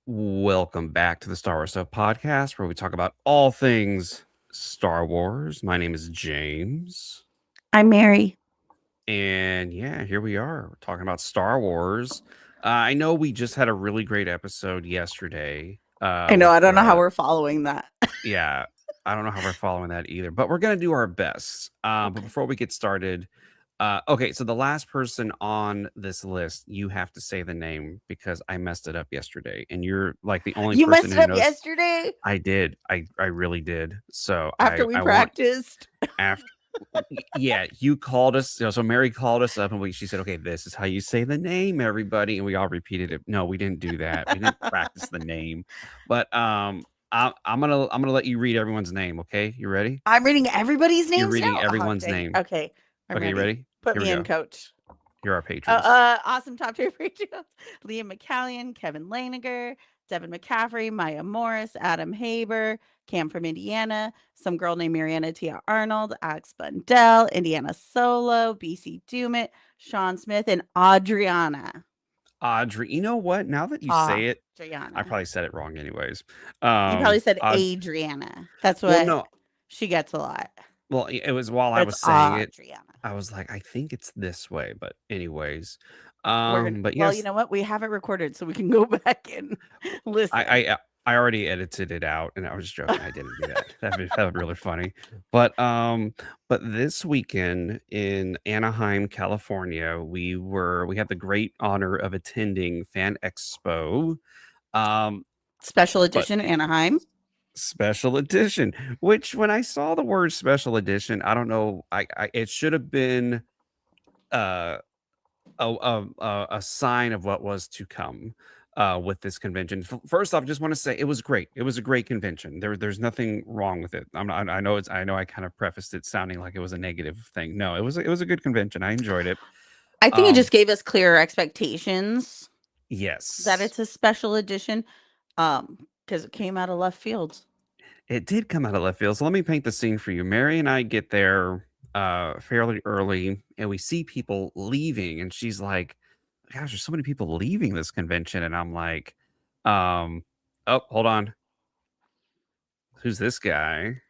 Welcome back to the Star Wars Stuff podcast, where we talk about all things Star Wars. My name is James, I'm Mary. and yeah, here we are talking about Star Wars. I know we just had a really great episode yesterday. I know. With I don't know how we're following that. yeah, I don't know how we're following that either, but we're gonna do our best. But Okay. before we get started, okay, so the last person on this list, you have to say the name because I messed it up yesterday, and you're like the only You person messed it who up knows. yesterday I did. I really did. So after we I want practiced. after yeah, you called us. So Mary called us up and she said, "Okay, this is how you say the name, everybody." And we all repeated it. No, we didn't do that. We didn't practice the name. But I'm gonna let you read everyone's name. Okay, you ready? I'm reading everybody's You're names reading now. Oh, everyone's dang. name. Okay. I'm Okay, you ready. ready? Put Here we me in, go. coach. Here are our patrons. Awesome top tier patrons. Liam McCallion, Kevin Laniger, Devin McCaffrey, Maya Morris, Adam Haber, Cam from Indiana, some girl named Mariana Tia Arnold, Alex Bundell, Indiana Solo, BC Dumit, Sean Smith, and Adriana. Audrey. You know what? Now that you say it, I Adriana. probably said it wrong anyways. You probably said Aud Adriana. That's well, what no. she gets a lot. Well, it was while I But it's was saying it, Adriana. I was like, "I think it's this way," but anyways, We're gonna but well, you yes, know what? We have it recorded so we can go back and I listen. I uh, I already edited it out, and I was just joking, I didn't do that. That would be really funny. But this weekend in Anaheim, California, we had the great honor of attending FanExpo, um, Special but edition Anaheim. special edition, which when I saw the word special edition, I don't know, I it should have been, uh a sign of what was to come with this convention. First off, just want to say it was great. It was a great convention. There's nothing wrong with it. I know I kind of prefaced it sounding like it was a negative thing. No, it was a good convention. I enjoyed it. I think it Um, just gave us clearer expectations that yes, it's a special edition. Because it came out of left field. it did come out of left field. So let me paint the scene for you. Mary and I get there fairly early, and we see people leaving, and she's like, "Gosh, there's so many people leaving this convention," and I'm like, "Oh, hold on, who's this guy?"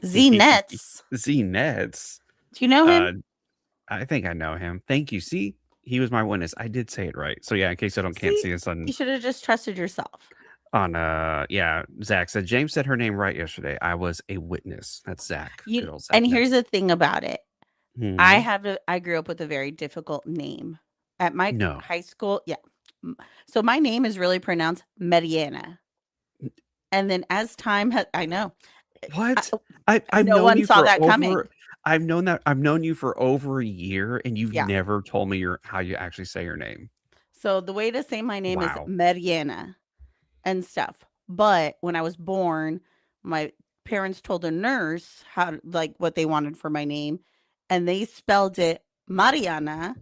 Z Nets. Z Nets. Do you know him? Uh, I think I know him. Thank you. See, he was my witness. I did say it right. So yeah, in case I don't can't See, see us you should have just trusted yourself. on yeah, Zach said James said her name right yesterday. I was a witness. That's Zach. You Good old Zach and here's Nets. the thing about it. Hmm. I grew up with a very difficult name. At my No. high school, yeah. So my name is really pronounced Mediana. And then as time has I know. I, What? I've no known one you saw for that coming. over I've known you for over a year, and you've Yeah. never told me your how you actually say your name. So the way to say my name is Wow. Mediana and stuff. But when I was born, my parents told a nurse how like what they wanted for my name, and they spelled it Mariana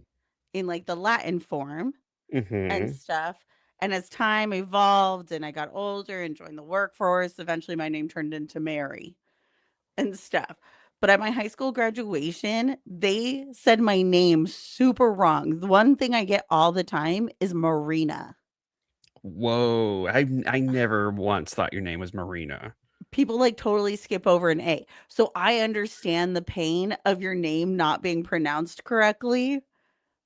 in like the Latin form and Mhm. stuff. And as time evolved and I got older and joined the workforce, eventually my name turned into Mary and stuff. But at my high school graduation, they said my name super wrong. The one thing I get all the time is Marina. Whoa. I never once thought your name was Marina. People like totally skip over an A. So I understand the pain of your name not being pronounced correctly.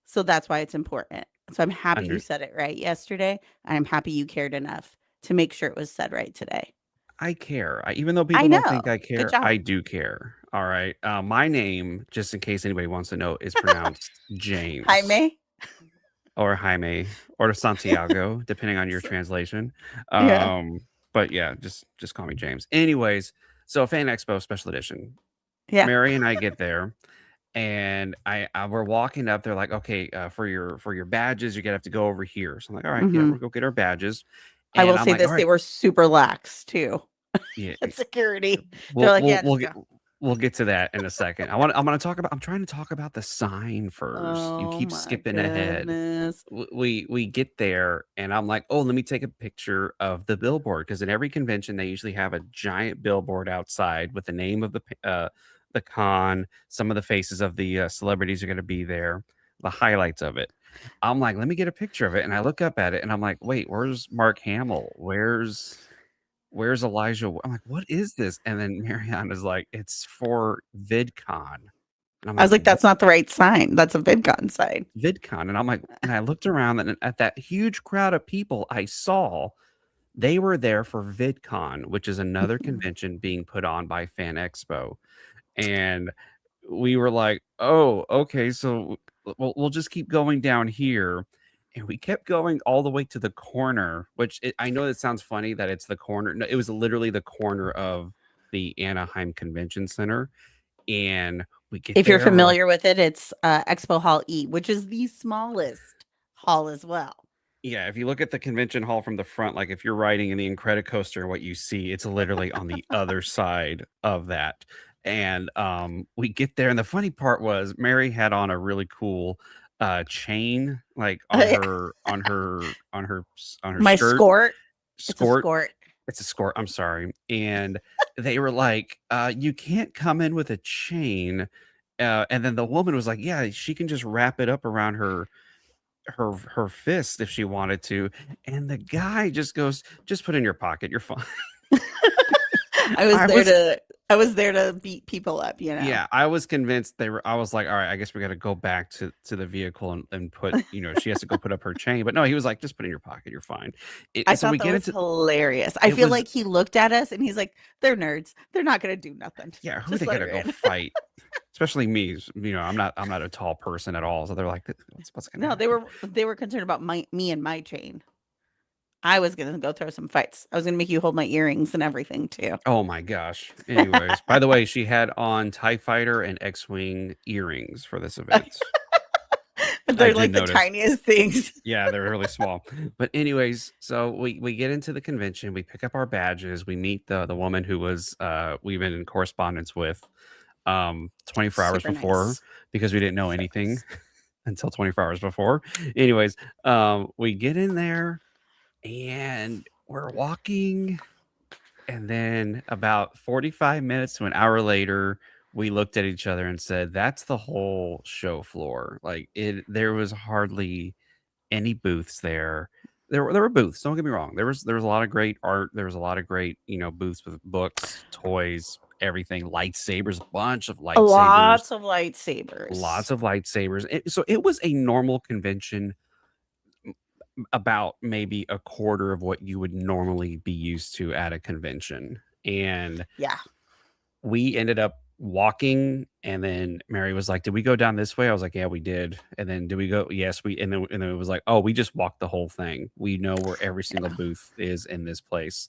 So that's why it's important. So I'm happy you Under said it right yesterday. I'm happy you cared enough to make sure it was said right today. I care. Even though I people don't know. think I Good care, job. I do care. All right. My name, just in case anybody wants to know, is pronounced James Jaime. or Jaime or Santiago, depending on your translation. Yeah. Um, but yeah, just call me James. Anyways, so Fan Expo Special Edition. Yeah. Mary and I get there, and I we're walking up. They're like, "Okay, for your badges, you're gonna have to go over here." So I'm like, "All right, yeah, Mhm. we'll go get our badges." I And will I'm say like, "All this, they right, were super lax too yeah, at security. They're we'll like, we'll "Yeah, we'll just get go." we'll get to that in a second. I'm gonna talk about. I'm trying to talk about the sign first. You Oh keep my skipping ahead. goodness. We get there, and I'm like, oh, let me take a picture of the billboard because in every convention they usually have a giant billboard outside with the name of the con, some of the faces of the celebrities are going to be there, the highlights of it. I'm like, "Let me get a picture of it," and I look up at it, and I'm like, "Wait, where's Mark Hamill? Where's Elijah I'm like, "What is this?" And then Marianne is like, "It's for VidCon." And I'm I like, was like, "What? that's not the right sign. That's a VidCon sign. VidCon?" And I'm like and I looked around and at that huge crowd of people I saw, they were there for VidCon, which is another Mhm. convention being put on by FanExpo. And we were like, "Oh, okay, so we'll just keep going down here." And we kept going all the way to the corner, which I know it sounds funny that it's the corner. No, it was literally the corner of the Anaheim Convention Center. And we get If you're there and we're like, familiar with it, it's Expo Hall E, which is the smallest hall as well. yeah, if you look at the convention hall from the front, like if you're riding in the Incredicoaster, what you see, it's literally on the other side of that. And we get there, and the funny part was Mary had on a really cool chain, like on her My skirt. skort, it's a Skort. skort. It's a skirt, I'm sorry. And they were like, you can't come in with a chain. And then the woman was like, yeah, she can just wrap it up around her fist if she wanted to, and the guy just goes, "Just put it in your pocket, you're fine." I was I there was to I was there to beat people up, you know. Yeah, I was convinced they were I was like, "All right, I guess we gotta go back to the vehicle and put" she has to go put up her chain, but no, he was like, "Just put it in your pocket, you're fine." I So we thought that get was into hilarious. I it feel was like he looked at us and he's like, "They're nerds. They're not gonna do nothing. yeah, who are Just they let gonna her go in." fight? Especially me, I'm not a tall person at all, so they're like, "What's gonna No, happen?" they were concerned about my me and my chain. I was gonna go throw some fights. I was gonna make you hold my earrings and everything too. Oh my gosh. Anyways, by the way, she had on TIE Fighter and X-Wing earrings for this event. I They're did like the notice. tiniest things. Yeah, they're really small. But anyways, so we get into the convention, we pick up our badges, we meet the woman who was we've been in correspondence with 24 hours Super before nice. because we didn't know So anything nice. until 24 hours before. Anyways, we get in there and we're walking and then about 45 minutes to an hour later, we looked at each other and said, "That's the whole show floor." Like there was hardly any booths there. There were booths, don't get me wrong. There was a lot of great art, there was a lot of great, booths with books, toys, everything, lightsabers, bunch of lightsabers, Lots of lightsabers. lots of lightsabers. So it was a normal convention, about maybe a quarter of what you would normally be used to at a convention. And Yeah. we ended up walking, and then Mary was like, "Did we go down this way?" I was like, "Yeah, we did." And then, "Did we go?" "Yes, we," and then it was like, "Oh, we just walked the whole thing. We know where every single Yeah. booth is in this place."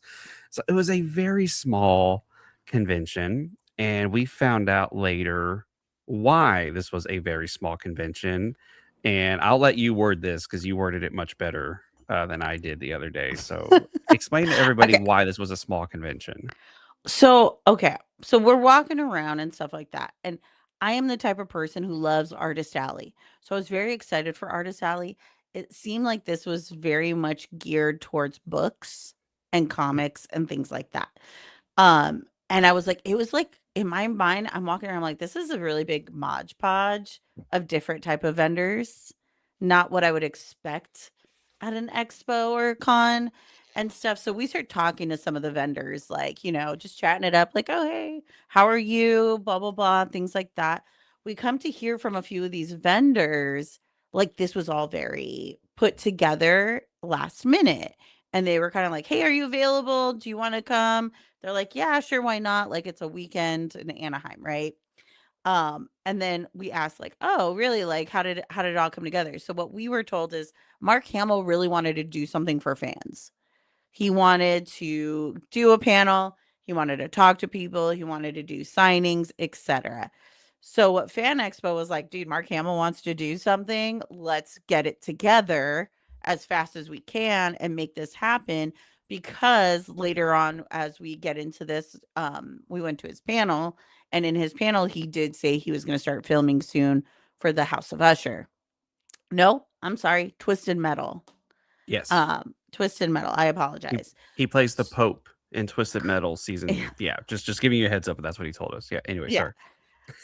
So it was a very small convention, and we found out later why this was a very small convention. And I'll let you word this because you worded it much better than I did the other day. So explain to everybody Okay. why this was a small convention. Okay. So we're walking around and stuff like that. And I am the type of person who loves Artist Alley. So I was very excited for Artist Alley. It seemed like this was very much geared towards books and comics and things like that. And I was like, it was like in my mind, I'm walking around like this is a really big Mod Podge of different type of vendors, not what I would expect at an expo or a con and stuff. So we start talking to some of the vendors, like, just chatting it up, like, oh, hey, how are you? Blah, blah, blah, things like that. We come to hear from a few of these vendors, like, this was all very put together last minute. And they were kind of like, hey, are you available? Do you want to come? They're like, yeah, sure, why not? Like, it's a weekend in Anaheim, right? And then we asked like, "Oh, really? Like how did it all come together?" So what we were told is Mark Hamill really wanted to do something for fans. He wanted to do a panel, he wanted to talk to people, he wanted to do signings, etc. So what Fan Expo was like, dude, Mark Hamill wants to do something. Let's get it together as fast as we can and make this happen because later on as we get into this we went to his panel and in his panel he did say he was going to start filming soon for the House of Usher. No, I'm sorry, Twisted Metal. Yes. Twisted Metal. I He apologize. he plays the S Pope in Twisted Metal season, yeah, just giving you a heads up, but that's what he told us. Yeah, anyway, Yeah. sorry.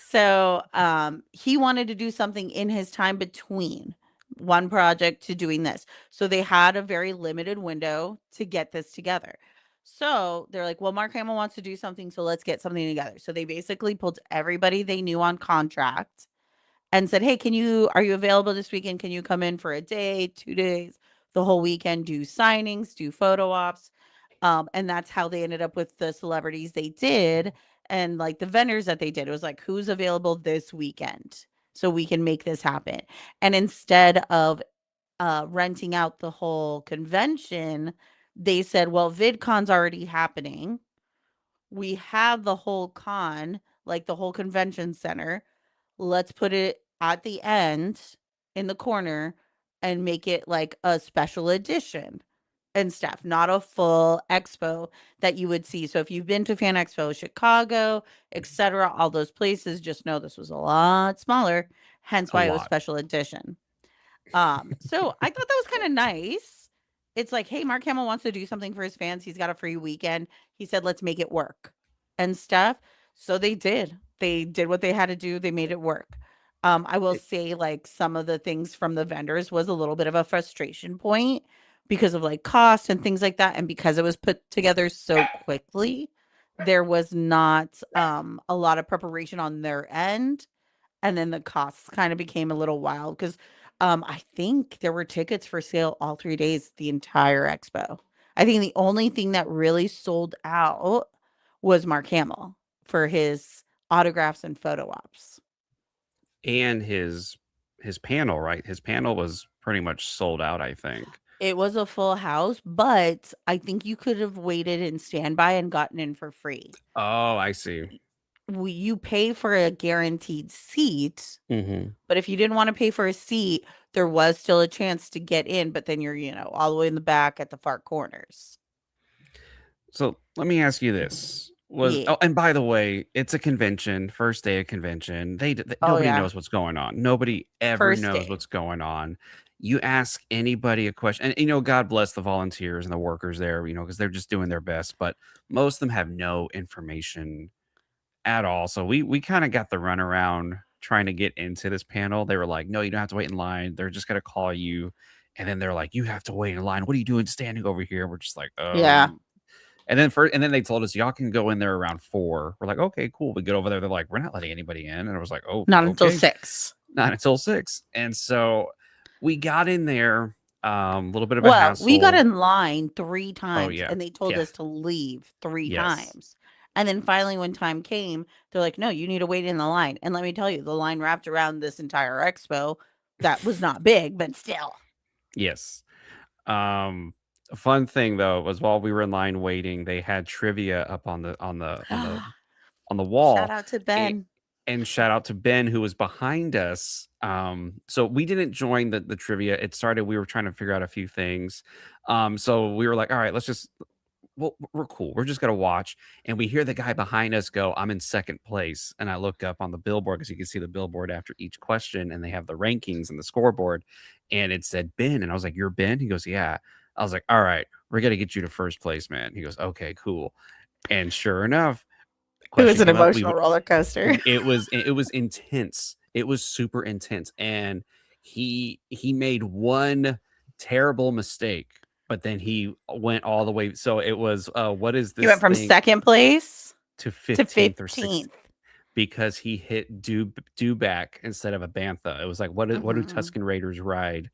So, he wanted to do something in his time between. one project to doing this. So they had a very limited window to get this together. So they're like, well, Mark Hamill wants to do something, so let's get something together. So they basically pulled everybody they knew on contract and said, hey, are you available this weekend? Can you come in for a day, 2 days, the whole weekend, do signings, do photo ops? And that's how they ended up with the celebrities they did and like the vendors that they did. It was like, who's available this weekend so we can make this happen? And instead of renting out the whole convention, they said, well, VidCon's already happening. We have the whole con, like the whole convention center. Let's put it at the end in the corner and make it like a special edition and stuff, not a full expo that you would see. So if you've been to Fan Expo Chicago, etc., all those places, just know this was a lot smaller, hence A why it was lot. special edition. So I thought that was kind of nice. It's like, hey, Mark Hamill wants to do something for his fans. He's got a free weekend. He said, let's make it work and stuff. So they did. They did what they had to do. They made it work. I will say, like, some of the things from the vendors was a little bit of a frustration point because of like cost and things like that. And because it was put together so quickly, there was not a lot of preparation on their end, and then the costs kind of became a little wild because I think there were tickets for sale all 3 days, the entire expo. I think the only thing that really sold out was Mark Hamill for his autographs and photo ops. And his panel, right? His panel was pretty much sold out, I think. It was a full house, but I think you could have waited in standby and gotten in for free. Oh, I see. You pay for a guaranteed seat, Mhm. but if you didn't wanna pay for a seat, there was still a chance to get in, but then you're, all the way in the back at the far corners. So, let me ask you this. Yeah. Oh, and by the way, it's a convention, first day of convention. Oh, Nobody yeah. knows what's going on. Nobody ever First knows day. what's going on. You ask anybody a question, and, God bless the volunteers and the workers there, because they're just doing their best, but most of them have no information at all. So we kinda got the runaround trying to get into this panel. They were like, "No, you don't have to wait in line. They're just gonna call you." And then they're like, "You have to wait in line. What are you doing standing over here?" We're just like, Yeah. And then they told us, "Y'all can go in there around 4." We're like, "Okay, cool." We get over there. They're like, "We're not letting anybody in." And I was like, "Oh, Not until okay. 6. Not until 6." And so we got in there, a little bit of a Well, we got hassle. in line 3 Oh, times, yeah. and they told Yeah. us to leave 3 Yes. times. And then finally, when time came, they're like, "No, you need to wait in the line." And let me tell you, the line wrapped around this entire expo that was not big, but still. Yes. A fun thing though was while we were in line waiting, they had trivia up on the Shout wall, out to a Ben. and shout out to Ben who was behind us. So we didn't join the trivia. It started, we were trying to figure out a few things. So we were like, all right, let's just well, we're cool. We're just gonna watch. And we hear the guy behind us go, I'm in second place. And I look up on the billboard because you can see the billboard after each question and they have the rankings and the scoreboard. And it said Ben. And I was like, you're Ben? He goes, yeah. I was like, all right, we're gonna get you to first place, man. He goes, okay, cool. And sure enough, the It was question an came up. emotional roller coaster. It was intense. It was super intense. And he made one terrible mistake, but then he went all the way. So it was what is He went this from thing, 2nd place to to 15th or 16th, 15th. because he hit Dewback instead of a bantha. It was like, what do Mhm. Tuscan Raiders ride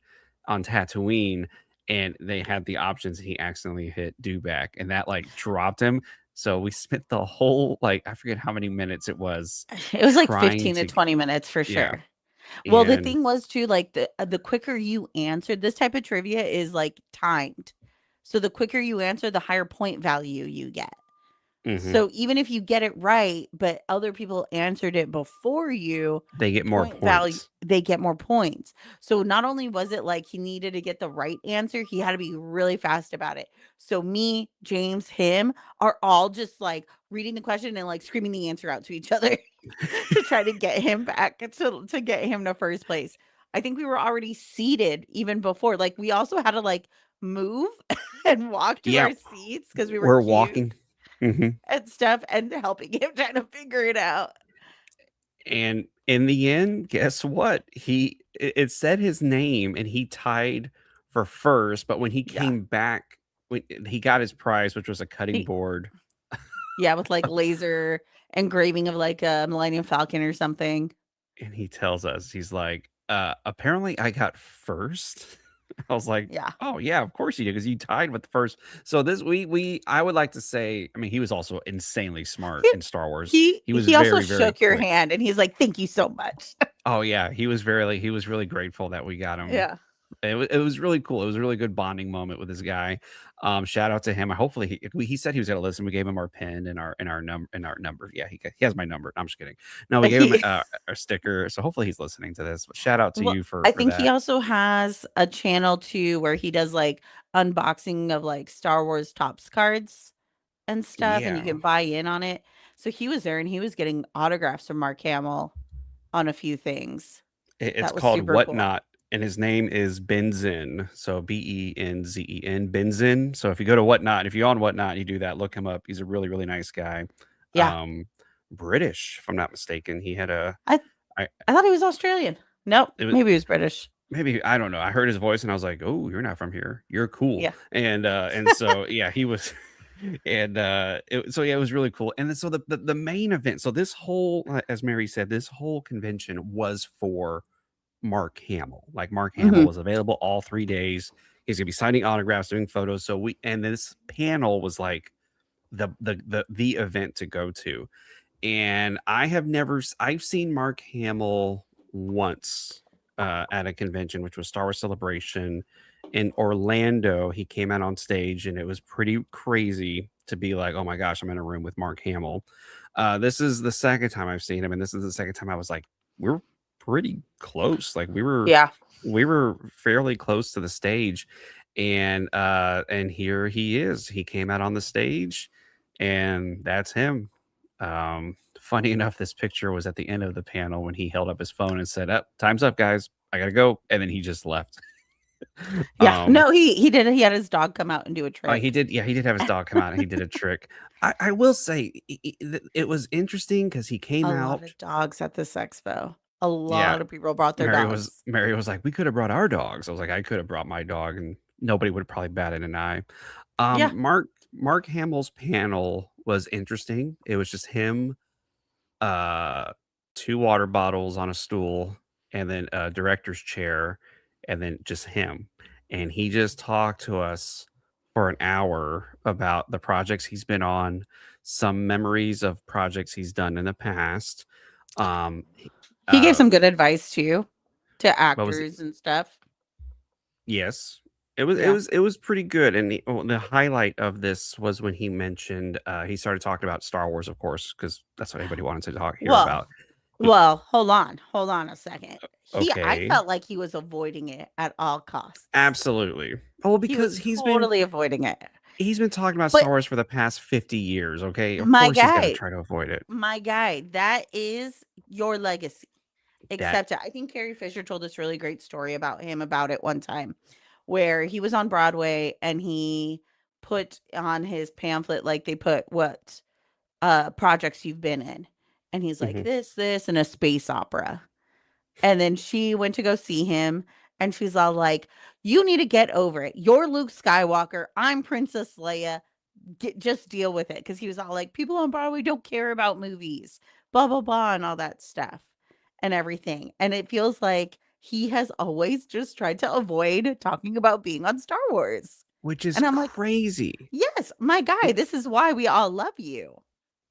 on Tatooine? And they had the options. He accidentally hit Dewback, and that like dropped him. So we spent the whole, like, I forget how many minutes it was It was like trying 15 to to, 20 minutes for yeah. sure. Well, the And thing was too, like the quicker you answered, this type of trivia is like timed. So the quicker you answer, the higher point value you get. mhm, So even if you get it right, but other people answered it before you, they get more point value, points. they get more points. So not only was it like he needed to get the right answer, he had to be really fast about it. So me, James, him are all just like reading the question and like screaming the answer out to each other to try to get him back to get him to first place. I think we were already seated even before. Like we also had to like move and walk to Yeah, our seats because we were we're queued walking. Mhm. and stuff and helping him trying to figure it out. And in the end, guess what? It said his name and he tied for first, but when he Yeah. came back, when he got his prize, which was a cutting He board, yeah, with, like, laser engraving of, like, a Millennium Falcon or something. and he tells us, he's like, apparently I got first. I was like, Yeah. "Oh, yeah, of course you did, because you tied with the first." So this we I would like to say, I mean, he was also insanely smart He in Star Wars. He was he also very, very shook your quick. hand, and he's like, "Thank you so much." Oh, yeah, he was really grateful that we got him. Yeah. It was really cool. It was a really good bonding moment with this guy. Shout out to him. Hopefully he said he was gonna listen. We gave him our pin and our number. Yeah, he has my number. I'm just kidding. No, we gave him He a sticker. So hopefully he's listening to this. But shout out to well, you I for think he that. also has a channel too where he does, like, unboxing of, like, Star Wars Topps cards and stuff, and you Yeah. can buy in on it. So he was there, and he was getting autographs from Mark Hamill on a few things. It's That was called super cool. Whatnot, and his name is Benzin. So Benzen, Benzin. So if you go to Whatnot, if you're on Whatnot, you do that, look him up. He's a really, really nice guy. Yeah. Um, British, if I'm not mistaken. He had a I I I thought he was Australian. Nope, it was maybe he was British. maybe I don't know. I heard his voice and I was like, "Oh, you're not from here. You're cool." Yeah. And so yeah, he was so yeah, it was really cool. And then so the main event. So this whole as Mary said, this whole convention was for Mark Hamill. Like Mark Hamill Mhm. was available all 3 days. He's gonna be signing autographs, doing photos. So we and this panel was like the event to go to. And I have never I've seen Mark Hamill once at a convention, which was Star Wars Celebration in Orlando. He came out on stage, and it was pretty crazy to be like, "Oh my gosh, I'm in a room with Mark Hamill." This is the second time I've seen him, and this is the second time I was like, "We're pretty close." Like Yeah. we were fairly close to the stage, and here he is. He came out on the stage, and that's him. Funny enough, this picture was at the end of the panel when he held up his phone and said, "Up, time's up, guys. I gotta go," and then he just left. Yeah. Um, No, he did he had his dog come out and do a he trick. did, yeah, he did have his dog come out and he did a trick. I will say it was interesting because he came A lot out. of dogs at this expo. A Yeah, lot of people brought their dogs. Mary was like, "We could have brought our dogs." I was like, "I could have brought my dog, and nobody would have probably batted an eye." Yeah. Mark Hamill's panel was interesting. It was just him, uh, 2 water bottles on a stool, and then a director's chair, and then just him. And he just talked to us for an hour about the projects he's been on, some memories of projects he's done in the past. He He gave uh, some good advice too to what was actors and stuff. Yes. Yeah. It was pretty good, and the highlight of this was when he mentioned, he started talking about Star Wars, of course, because that's what everybody wanted to hear Well about. He hold on a second. I Okay. felt like he was avoiding it at all costs. Absolutely. Oh, He was because totally avoiding it. he's been talking about Star But Wars for the past 50 years, okay? Of my course he's gonna guy, try to avoid it. that is your legacy. That Accept it. I think Carrie Fisher told this really great story about him about it one time, where he was on Broadway and he put on his pamphlet, like they put what projects you've been in. And he's like, Mhm. this, and a space opera. And then she went to go see him and she's all like, "You need to get over it. You're Luke Skywalker. I'm Princess Leia. Just deal with it." Because he was all like, "People on Broadway don't care about movies, blah, blah, blah," and all that stuff and everything. And it feels like he has always just tried to avoid talking about being on Star Wars. Which is And I'm like, crazy. "Yes, my guy, this is why we all love you."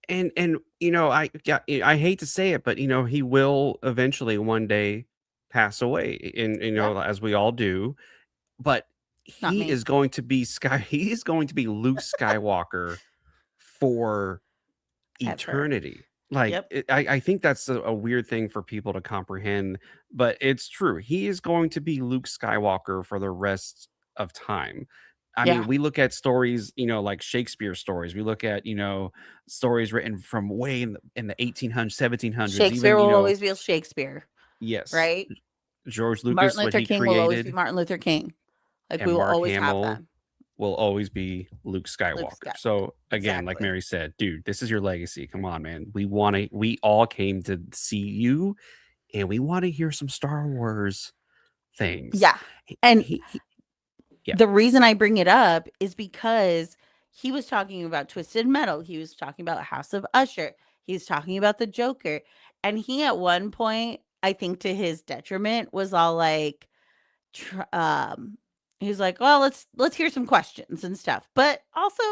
And I hate to say it, but he will eventually one day pass away, and Yeah, as we all do. But not he me. is going to be he is going to be Luke Skywalker for Ever. eternity. Like, Yep. I think that's a weird thing for people to comprehend, but it's true. He is going to be Luke Skywalker for the rest of time. I Yeah. mean, we look at stories, like Shakespeare stories. We look at, stories written from way in the 1800s, 1700s, Shakespeare even, will always be Shakespeare, yes, right? George Martin Lucas, what Luther he King will always be created, Martin Luther King. Like, and we will Mark always have Hamill them. will always be Luke Luke Skywalker. Skywalker. So again, like Exactly. Mary said, dude, this is your legacy. Come on, man. We all came to see you and we want to hear some Star Wars things. Yeah. And He yeah, the reason I bring it up is because he was talking about Twisted Metal. He was talking about House of Usher. He's talking about the Joker. And he, at one point, I think to his detriment, was all like, tr he's like, "Well, let's hear some questions and stuff." But also,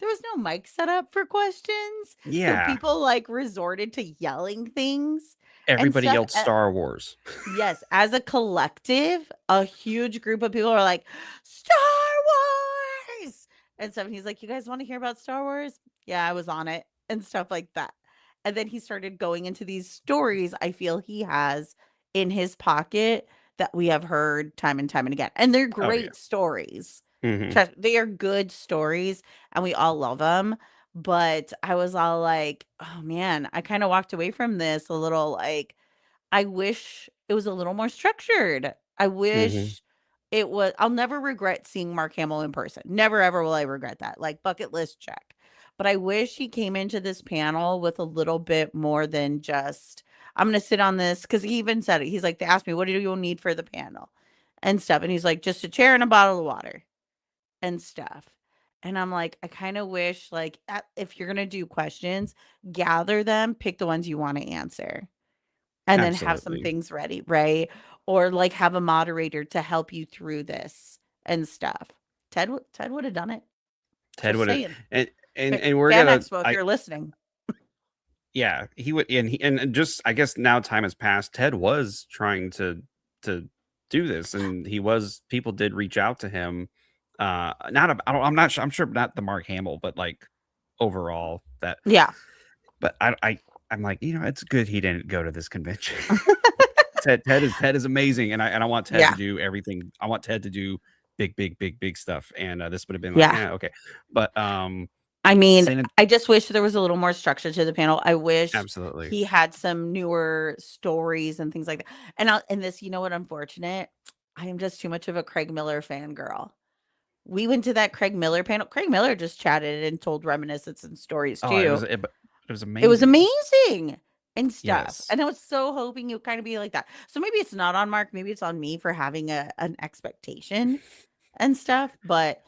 there was no mic set up for questions, so yeah. people, like, resorted to yelling things and Everybody stuff, yelled Star Wars. yes, as a collective, a huge group of people are like, "Star Wars!" and stuff, and he's like, "You guys wanna hear about Star Wars? Yeah, I was on it," and stuff like that, and then he started going into these stories I feel he has in his pocket that we have heard time and time and again, and they're Oh yeah. great stories. Hmm. Trust they are good stories, and we all love them. But I was all like, "Oh, man," I kinda walked away from this a little like, I wish it was a little more structured. I Hmm. wish it was I'll never regret seeing Mark Hamill in person. Never ever will I regret that. Like, bucket list check. But I wish he came into this panel with a little bit more than just, "I'm gonna sit on this," because he even said it. He's like, they asked me, "What do you need for the panel?" and stuff. And he's like, "Just a chair and a bottle of water," and stuff. And I'm like, I kind of wish, like, if you're gonna do questions, gather them, pick the ones you want to answer. And then have some Absolutely. things ready, right? Or, like, have a moderator to help you through this and stuff. Ted would have done it. Ted Just would have, saying. and we're Fan gonna Expo, if I you're listening. yeah, he would, and just I guess now time has passed. Ted was trying to do this, and he was people did reach out to him. Not I don't, I'm not sure, I'm sure not the Mark Hamill, but like overall that. Yeah. But I'm like, it's good he didn't go to this convention. Ted is amazing, and I want Ted to Yeah. do everything. I want Ted to do big, big, big, big stuff. And this would have been like, Yeah. yeah, okay, but I mean, San I just wish there was a little more structure to the panel. I wish absolutely. he had some newer stories and things like that. And this, you know what, unfortunate? I am just too much of a Craig Miller fangirl. We went to that Craig Miller panel. Craig Miller just chatted and told reminiscences and stories Oh, it too. was it was It was amazing. amazing and stuff, Yes. and I was so hoping it would kinda be like that. So maybe it's not on Mark, maybe it's on me for having an expectation and stuff, but,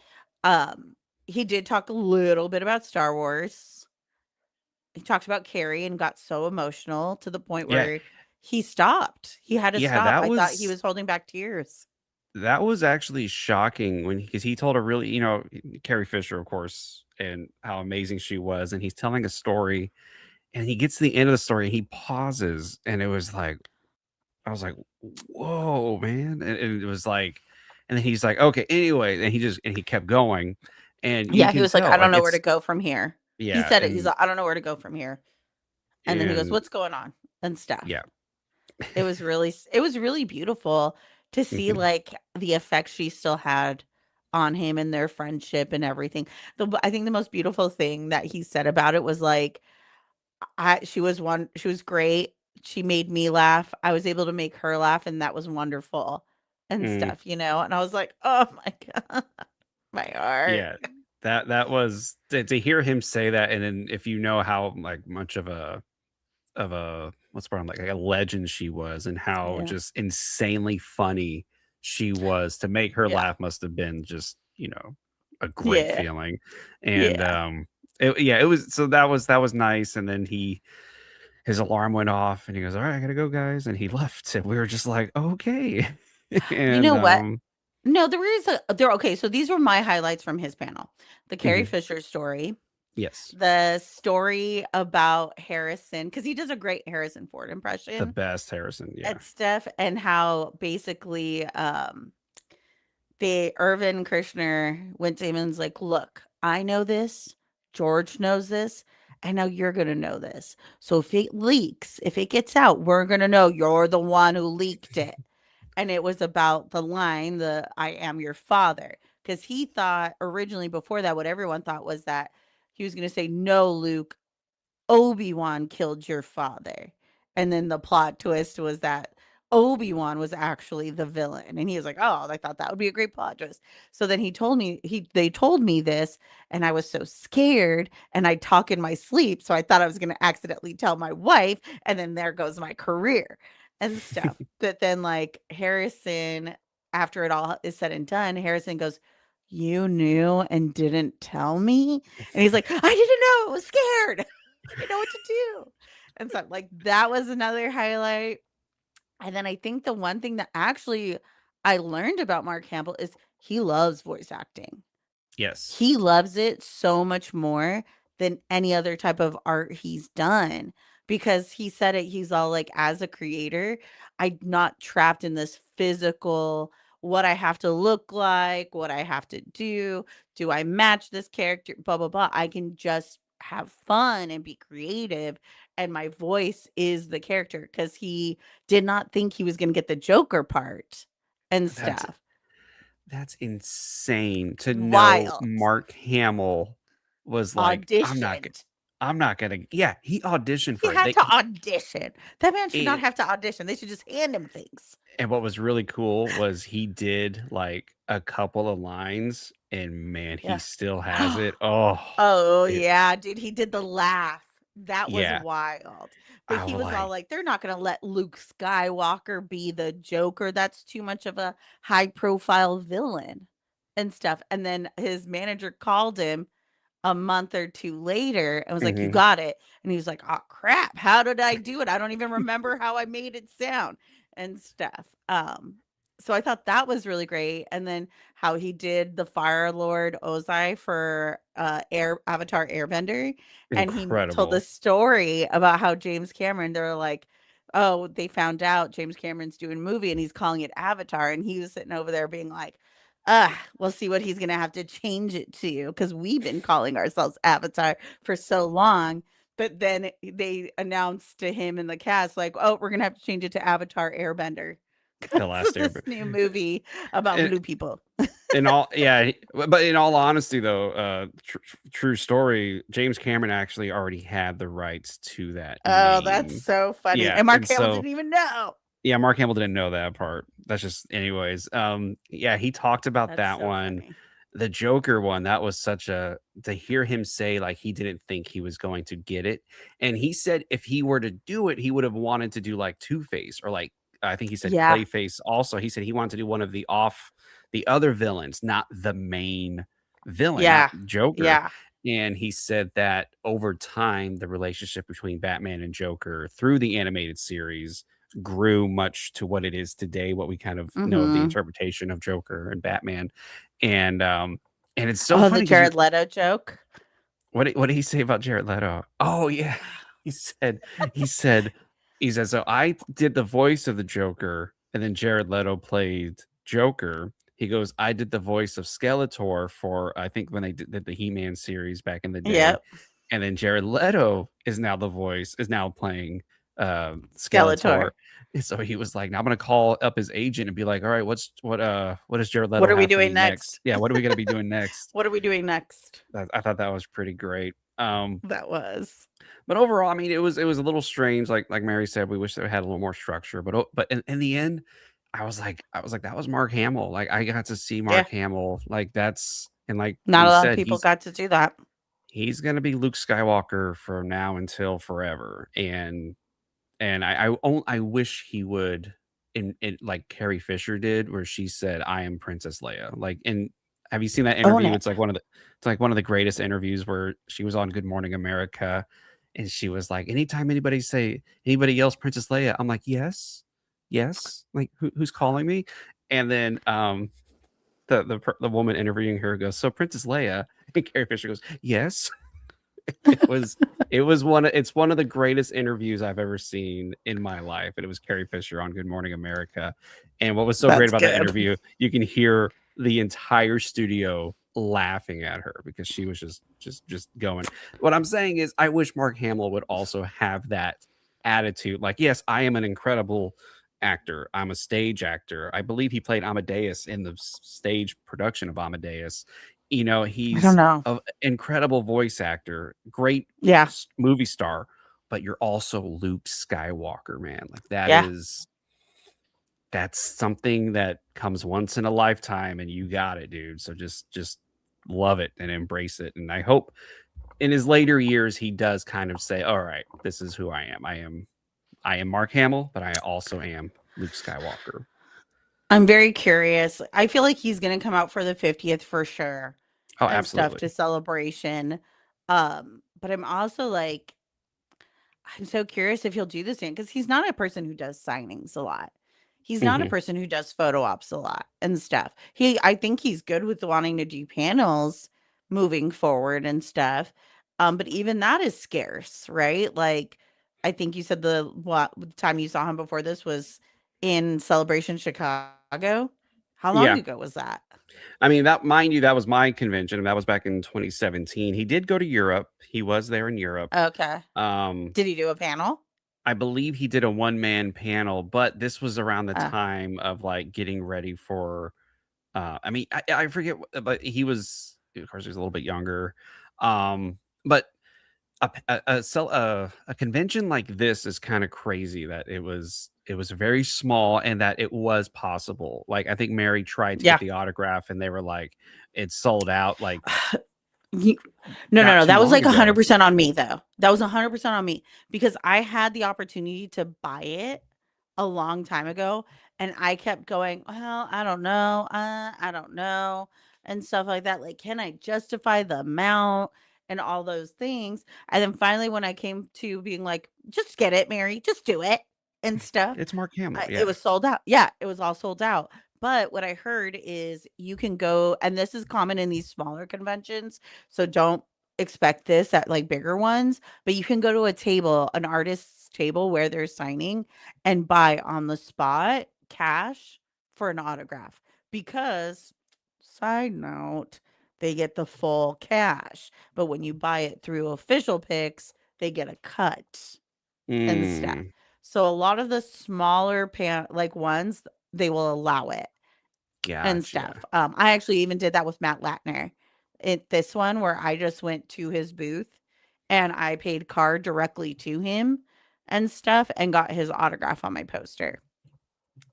um, he did talk a little bit about Star Wars. He talked about Carrie and got so emotional to the point Yeah. where he stopped. He had to Yeah, stop. I thought he was holding back tears. that was actually shocking when because he told a really, Carrie Fisher, of course, and how amazing she was, and he's telling a story, and he gets to the end of the story, and he pauses, and it was like I was like, "Whoa, man," and it was like and then he's like, "Okay, anyway," and he kept going, and you Yeah, he can was like, "I tell, don't like, know where to it's go from here." He yeah, said it, he's and like, "I don't know where to go from here." And then he goes, and "What's going on?" and stuff. yeah. It was really beautiful to see, Mhm, like, the effect she still had on him and their friendship and everything. I think the most beautiful thing that he said about it was, like, I she was great. She made me laugh. I was able to make her laugh, and that was wonderful and mm. stuff, and I was like, "Oh my god, my heart." Yeah, that was to hear him say that, and then if you know how, like, much of a what's the word, like a legend she was and how Yeah. just insanely funny she was, to make her Yeah. laugh must have been just, a great Yeah. feeling, and, Yeah. yeah, it was so that was nice, and then his alarm went off, and he goes, "Alright, I gotta go, guys," and he left, and we were just like, "Okay." You And, know what? No, there is a there okay, so these were my highlights from his panel. The Carrie mhm, Fisher story, yes, the story about Harrison, because he does a great Harrison Ford the impression best Harrison, yeah, and stuff, and how basically, the Irvin Kershner went to him and was like, "Look, I know this, George knows this, and now you're gonna know this. So if it leaks, if it gets out, we're gonna know you're the one who leaked it." And it was about the line, the "I am your father," because he thought originally before that, what everyone thought was that he was gonna say, "No, Luke, Obi-Wan killed your father." And then the plot twist was that Obi-Wan was actually the villain. And he was like, "Oh, I thought that would be a great plot twist." So then they told me this, and I was so scared, and I talk in my sleep, so I thought I was gonna accidentally tell my wife, and then there goes my career and stuff. But then, like, Harrison, after it all is said and done, Harrison goes, "You knew and didn't tell me?" And he's like, "I didn't know. I was scared. I didn't know what to do." And so, like, that was another highlight. And then I think the one thing that actually I learned about Mark Hamill is he loves voice acting. Yes. He loves it so much more than any other type of art he's done because he said it, he's all like, "As a creator, I'm not trapped in this physical, what I have to look like, what I have to do I match this character, blah, blah, blah. I can just have fun and be creative, and my voice is the character because he did not think he was gonna get the Joker part and That's stuff. that's insane to know Wild. Mark Hamill was like, Auditioned. I'm not gonna" yeah, he auditioned He for it. had to audition. That man should not And have to audition. They should just hand him things. and what was really cool was he did, like, a couple of lines, and man, he Yeah. still has it. Oh, Oh, it yeah, dude, he did the laugh. That was yeah, wild. But I he was was all like, like, "They're not gonna let Luke Skywalker be the Joker. That's too much of a high profile villain," and stuff. And then his manager called him a month or 2 later and was like, "You mhm, got it." And he was like, "Oh crap, how did I do it? I don't even remember how I made it sound," and stuff. So I thought that was really great. And then how he did the Fire Lord Ozai for Air Avatar Airbender. And he told the incredible. story about how James Cameron, they were like, oh, they found out James Cameron's doing a movie and he's calling it Avatar. And he was sitting over there being like, we'll see what he's gonna have to change it to because we've been calling ourselves Avatar for so long. But then they announced to him in the cast, like, "Oh, we're gonna have to change it to Avatar Airbender The because Last of this Airbender. new movie about blue people." In all yeah, but in all honesty though, true story, James Cameron actually already had the rights to that Oh, that's name. so funny. Yeah, And Mark and Hamill so didn't even know. yeah, Mark Hamill didn't know that part. That's just anyways, yeah, he talked about That's that so one. funny. The Joker one, that was such a to hear him say, like, he didn't think he was going to get it, and he said if he were to do it, he would have wanted to do, like, Two-Face or, like, I think he said Yeah. Clayface also. He said he wanted to do one of the other villains, not the main villain, not Yeah. Joker, Yeah. and he said that over time, the relationship between Batman and Joker through the animated series grew much to what it is today, what we kind of know of the Mhm. interpretation of Joker and Batman, and, um, and it's so Oh, the funny because you Jared Leto joke. what did he say about Jared Leto? Oh, yeah. He said he said he said, "So I did the voice of the Joker, and then Jared Leto played Joker." He goes, "I did the voice of Skeletor for I think when they did the He-Man series back in the day, Yep. and then Jared Leto is now playing, Skeletor." Skeletor. And so he was like, "Now I'm gonna call up his agent and be like, 'All right, what does Jared What Leto are we have for doing me next? next? Yeah, what are we gonna be doing next?'" What are we doing next? I thought that was pretty great. That was. But overall, I mean, it was a little strange. Like Mary said, we wish they had a little more structure. But in the end, I was like, that was Mark Hamill. Like I got to see Yeah. Mark Hamill. Like that's and like Not we a lot of said, people got to do that. he's gonna be Luke Skywalker from now until forever. And I wish he would in like Carrie Fisher did, where she said, "I am Princess Leia." Like, and have you seen that Own interview? it. It's like one of the greatest interviews where she was on Good Morning America, and she was like, "Anytime anybody else Princess Leia, I'm like, yes, yes. Like, who's calling me?" And then the woman interviewing her goes, "So Princess Leia," and Carrie Fisher goes, "Yes." It was it's one of the greatest interviews I've ever seen in my life, and it was Carrie Fisher on Good Morning America, and what was so great That's about that good. interview, you can hear the entire studio laughing at her because she was just going. What I'm saying is I wish Mark Hamill would also have that attitude, like, "Yes, I am an incredible actor. I'm a stage actor." I believe he played Amadeus in the stage production of Amadeus. I don't He's know. an incredible voice actor, great Yeah. movie star, but you're also Luke Skywalker, man. Like Yeah. that's something that comes once in a lifetime, and you got it, dude. So just love it and embrace it. And I hope in his later years he does kind of say, "All right, this is who I am. I am I am Mark Hamill, but I also am Luke Skywalker. I'm very curious. I feel like he's gonna come out for the 50th for sure Oh, and stuff absolutely. to celebration. But I'm also like, I'm so curious if he'll do this again because he's not a person who does signings a lot. He's not a Hmm. person who does photo ops a lot and stuff. I think he's good with wanting to do panels moving forward and stuff. But even that is scarce, right? Like, I think you said the time you saw him before this was in Celebration Chicago. How long Yeah. ago was that? I mean, that mind you, that was my convention, and that was back in 2017. He did go to Europe. He was there in Europe. Okay. Um, Did he do a panel? I believe he did a one-man panel, but this was around the Uh, time of like getting ready for I mean, I forget but he was of course he was a little bit younger. But a convention like this is kind of crazy that it was very small and that it was possible. Like I think Mary tried to get yeah. the autograph and they were like it's sold out like Ye No, no, not no, too that was long like ago. 100% on me though. That was 100% on me because I had the opportunity to buy it a long time ago and I kept going, "Well, I don't know," and stuff like that. Like, can I justify the amount and all those things? And then finally when I came to being like, "Just get it, Mary, just do it," and stuff, It's Mark Hamill, it yeah. was sold out. Yeah, it was all sold out. But what I heard is you can go, and this is common in these smaller conventions. So don't expect this at like bigger ones, but you can go to a table, an artist's table where they're signing and buy on the spot cash for an autograph. Because, side note, they get the full cash. But when you buy it through official picks, they get a cut and stuff. Mm, So a lot of the smaller like ones, they will allow it and stuff. gotcha. I actually even did that with Matt Latner. This one where I just went to his booth and I paid card directly to him and stuff and got his autograph on my poster.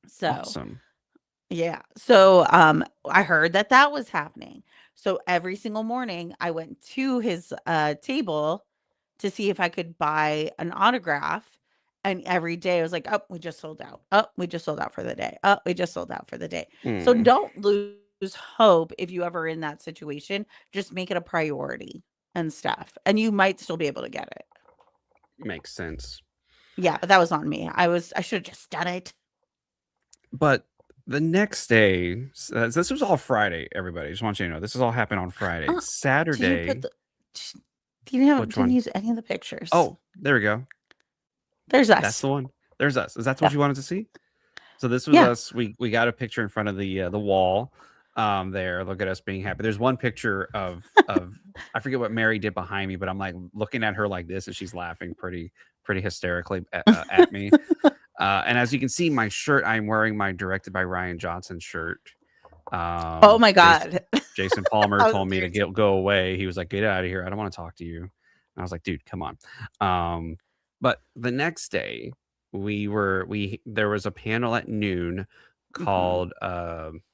So Awesome. yeah. So, I heard that that was happening. So every single morning I went to his, table to see if I could buy an autograph, and every day I was like, "Oh, we just sold out. Oh, we just sold out for the day. Oh, we just sold out for the day." So Mm, don't lose hope if you ever in that situation. Just make it a priority and stuff, and you might still be able to get it. makes sense. Yeah, but that was on me. I should have just done it. But the next day, this was all Friday, everybody. Just want you to know this is all happened on Friday. Uh, did you put Saturday, the you didn't which didn't one? use any of the pictures. Oh, there we go. There's That's us. the one. There's us. Is that Yeah. what you wanted to see? So this was Yeah. us. We got a picture in front of the wall. There. Look at us being happy. There's one picture of I forget what Mary did behind me, but I'm like looking at her like this, and she's laughing pretty hysterically at me. And as you can see, my shirt I'm wearing my directed by Ryan Johnson shirt. Oh my Jason god. Jason Palmer I was told me to serious. go away. He was like, "Get out of here. I don't want to talk to you." And I was like, "Dude, come on." Um, but the next day, we there was a panel at noon Mhm. called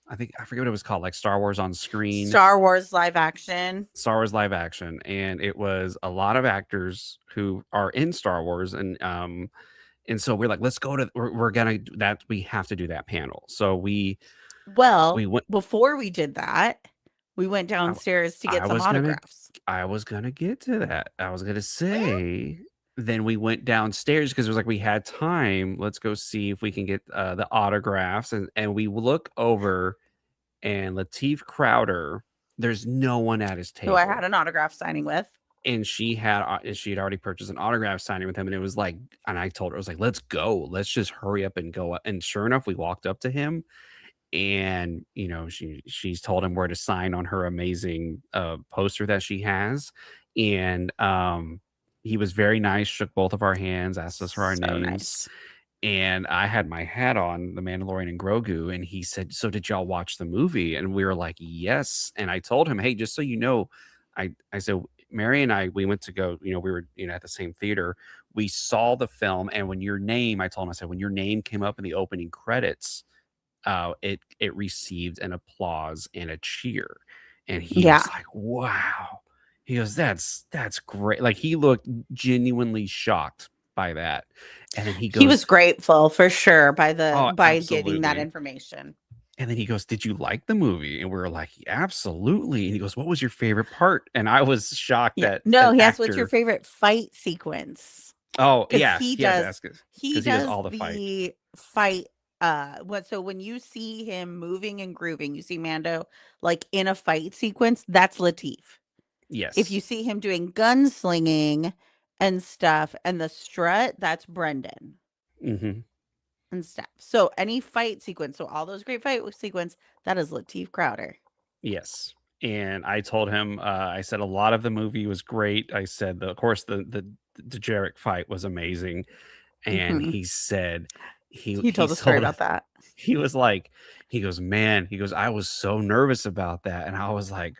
I think I forget what it was called, like Star Wars on Screen, Star Wars live action. Star Wars live action, and it was a lot of actors who are in Star Wars, and so we're like, let's go to we're gonna do that. We have to do that panel. So we Well, went. before we did that, we went I downstairs to I get some was gonna autographs. I was gonna get to that. I was gonna say, then we went downstairs because it was like we had time. Let's go see if we can get the autographs, and we look over, and Lateef Crowder, there's no one at his Who I had table, an autograph signing with. and she had already purchased an autograph signing with him, and it was like, and I told her I was like, let's go, let's just hurry up and go. And sure enough, we walked up to him, and she's told him where to sign on her amazing poster that she has, and he was very nice, shook both of our hands, asked us for our So names, nice. and I had my hat on, the Mandalorian and Grogu, and he said, "So did y'all watch the movie?" And we were like, "Yes." And I told him, "Hey, just so you know, I said Mary and I, we went to go, we were at the same theater. We saw the film, and when your name, I told him, I said, when your name came up in the opening credits, it received an applause and a cheer." And he Yeah. was like, "Wow." He goes, "That's great." Like he looked genuinely shocked. by that. And then he He was goes, grateful for sure by the "Oh, by getting that absolutely." information. And then he goes, "Did you like the movie?" And we were like, "Absolutely." And he goes, "What was your favorite part?" And I was shocked Yeah. that No, an he asked, "What's your actor. favorite fight sequence?" Oh, 'Cause yeah, he had to ask us he because he does does all the fight. the fight, what so when you see him moving and grooving, you see Mando, like, in a fight sequence, that's Latif. If you Yes. see him doing gunslinging and stuff and the strut, that's Brendan Mhm. and stuff. So any fight sequence, so all those great fight sequence, that is Latif Crowder. Yes. And I told him, I said a lot of the movie was great. I said, of course, the Jarek fight was amazing. And Mhm. he said He he told a story told us about that. he was like, he goes, "Man," he goes, "I was so nervous about that." And I was like,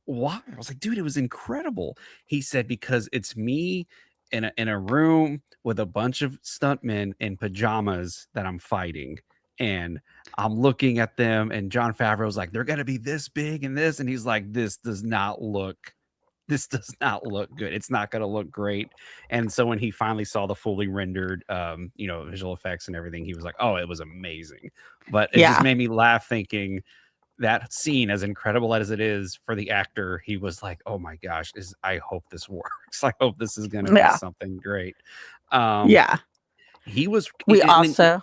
"Why?" I was like, "Dude, it was incredible." He said, "Because it's me in a room with a bunch of stuntmen in pajamas that I'm fighting, and I'm looking at them, and Jon Favreau's like, 'They're gonna be this big and this,' and he's like, 'This does not look good. It's not gonna look great.'" And so when he finally saw the fully rendered, visual effects and everything, he was like, "Oh, it was amazing." But it just Yeah. made me laugh thinking that scene, as incredible as it is for the actor, he was like, "Oh my gosh, is I hope this works. I hope this is gonna be Yeah. something great." Um, Yeah. he was We and then also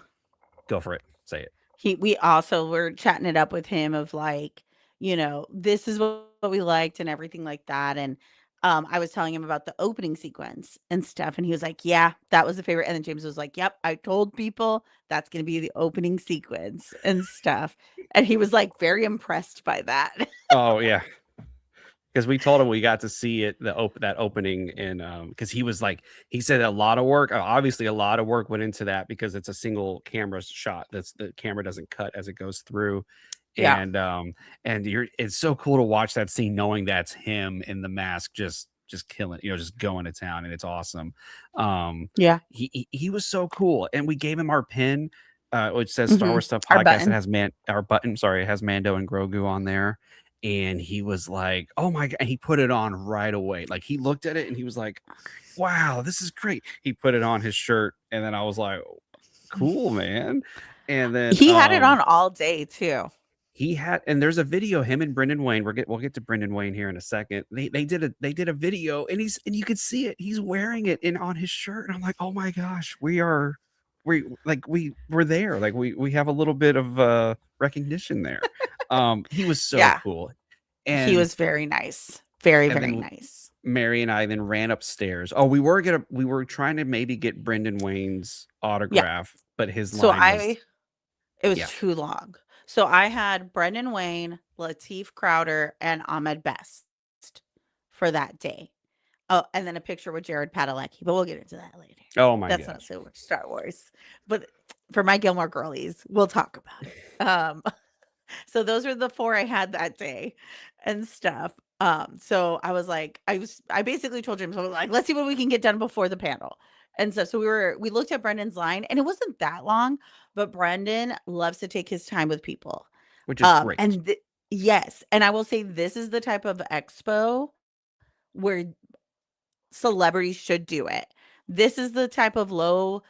go for it. Say it. we also were chatting it up with him of like, this is what we liked and everything like that. And I was telling him about the opening sequence and stuff, and he was like, "Yeah, that was the favorite." And then James was like, "Yep, I told people that's gonna be the opening sequence and stuff." And he was like very impressed by that. Oh, yeah. Because we told him we got to see it, that opening, and because he was like, he said a lot of work, obviously a lot of work went into that because it's a single camera shot. That's the camera doesn't cut as it goes through, Yeah. and you're it's so cool to watch that scene knowing that's him in the mask, just killing, just going to town, and it's awesome. Um, Yeah. he was so cool, and we gave him our pin, which says Star Mhm. Wars Stuff Our Podcast. It button. has our button, sorry, it has Mando and Grogu on there, and he was like, "Oh my god," and he put it on right away. Like, he looked at it and he was like, "Wow, this is great." He put it on his shirt, and then I was like, "Cool, man." And then, He had it on all day too. he had and there's a video, him and Brendan Wayne, we'll get to Brendan Wayne here in a second. They did a video, and you could see it. He's wearing it in on his shirt, and I'm like, "Oh my gosh, we're there. Like, we have a little bit of, recognition there." He was so Yeah. cool. He And was very nice. Very, and very then nice. Mary and I then ran upstairs. Oh, we were trying to maybe get Brendan Wayne's Yeah. autograph, but his So line I was It was yeah. too long. So I had Brendan Wayne, Lateef Crowder, and Ahmed Best for that day. Oh, and then a picture with Jared Padalecki, but we'll get into that later. Oh my That's not gosh. so much Star Wars. But for my Gilmore girlies, we'll talk about it. So those are the 4 I had that day and stuff. So I was like, I basically told James, I was like, let's see what we can get done before the panel. And so we looked at Brendan's line and it wasn't that long, but Brendan loves to take his time with people. Which is Um, great. and th- yes, and I will say this is the type of expo where celebrities should do it. This is the type of low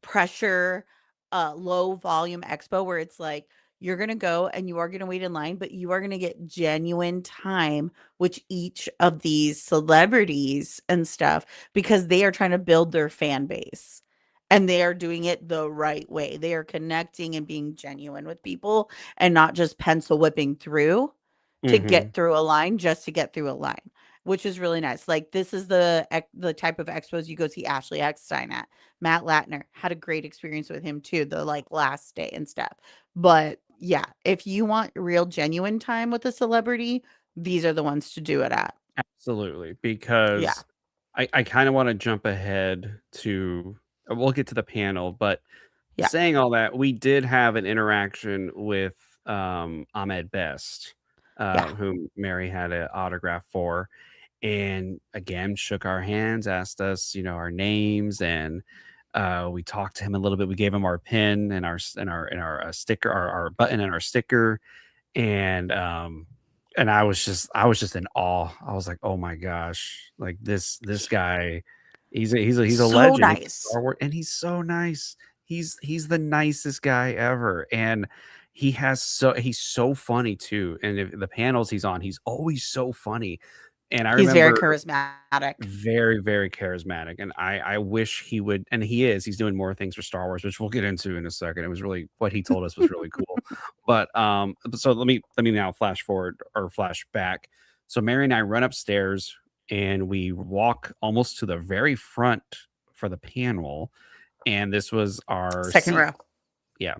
pressure, low volume expo where it's like you're gonna go and you are gonna wait in line, but you are gonna get genuine time with each of these celebrities and stuff because they are trying to build their fan base. And they are doing it the right way. They are connecting and being genuine with people and not just pencil whipping through to Mhm. get through a line just to get through a line, which is really nice. Like this is the type of expos you go see Ashley Eckstein at. Matt Latner had a great experience with him too, the like last day and stuff. But yeah, if you want real genuine time with a celebrity, these are the ones to do it at. Absolutely, Yeah. because I kinda wanna jump ahead to we'll get to the panel, but Yeah. saying all that, we did have an interaction with, Ahmed Best, Yeah. whom Mary had an autograph for, and again, shook our hands, asked us, our names, and, we talked to him a little bit. We gave him our pin and our sticker, our button and our sticker, and, I was just in awe. I was like, "Oh my gosh, like this guy He's a So legend in nice. Star Wars, and he's so nice. He's the nicest guy ever, and he's so funny too, and if the panels he's on, he's always so funny, and I He's very remember charismatic. very, very charismatic, and I wish he would, and he's doing more things for Star Wars, which we'll get into in a second. It was really what he told us was really cool. So let me now flash forward or flash back. So Mary and I run upstairs and we walk almost to the very front for the panel, and this was our Second seat. row. Yeah.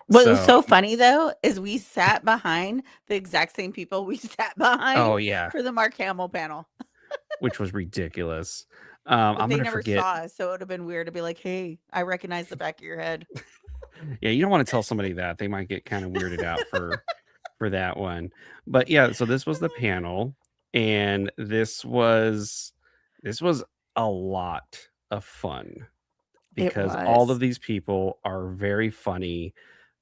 What was So so funny though is we sat behind the exact same people we sat behind oh yeah, for the Mark Hamill panel, which was ridiculous. but I'm they gonna never forget. saw us, so it would have been weird to be like, "Hey, I recognize the back of your head." Yeah, you don't want to tell somebody that. They might get kind of weirded out for that one. But yeah, so this was the panel, and this was a lot of fun It because all of was. these people are very funny,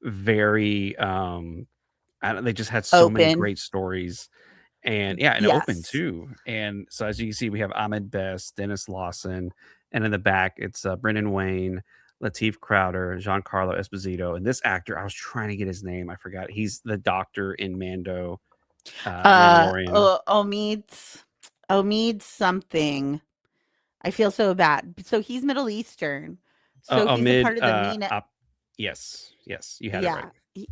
very they just had so many Open. great stories. And yeah, and open Yes. too. And so as you can see, we have Ahmed Best, Dennis Lawson, and in the back it's Brendan Wayne, Lateef Crowder, Giancarlo Esposito, and this actor, I was trying to get his name, I forgot. He's the doctor in Mandalorian. Omid something. I feel so bad. So he's Middle Eastern. So he's a Amid part of the MENA. yes, yes, you had it right. Yeah.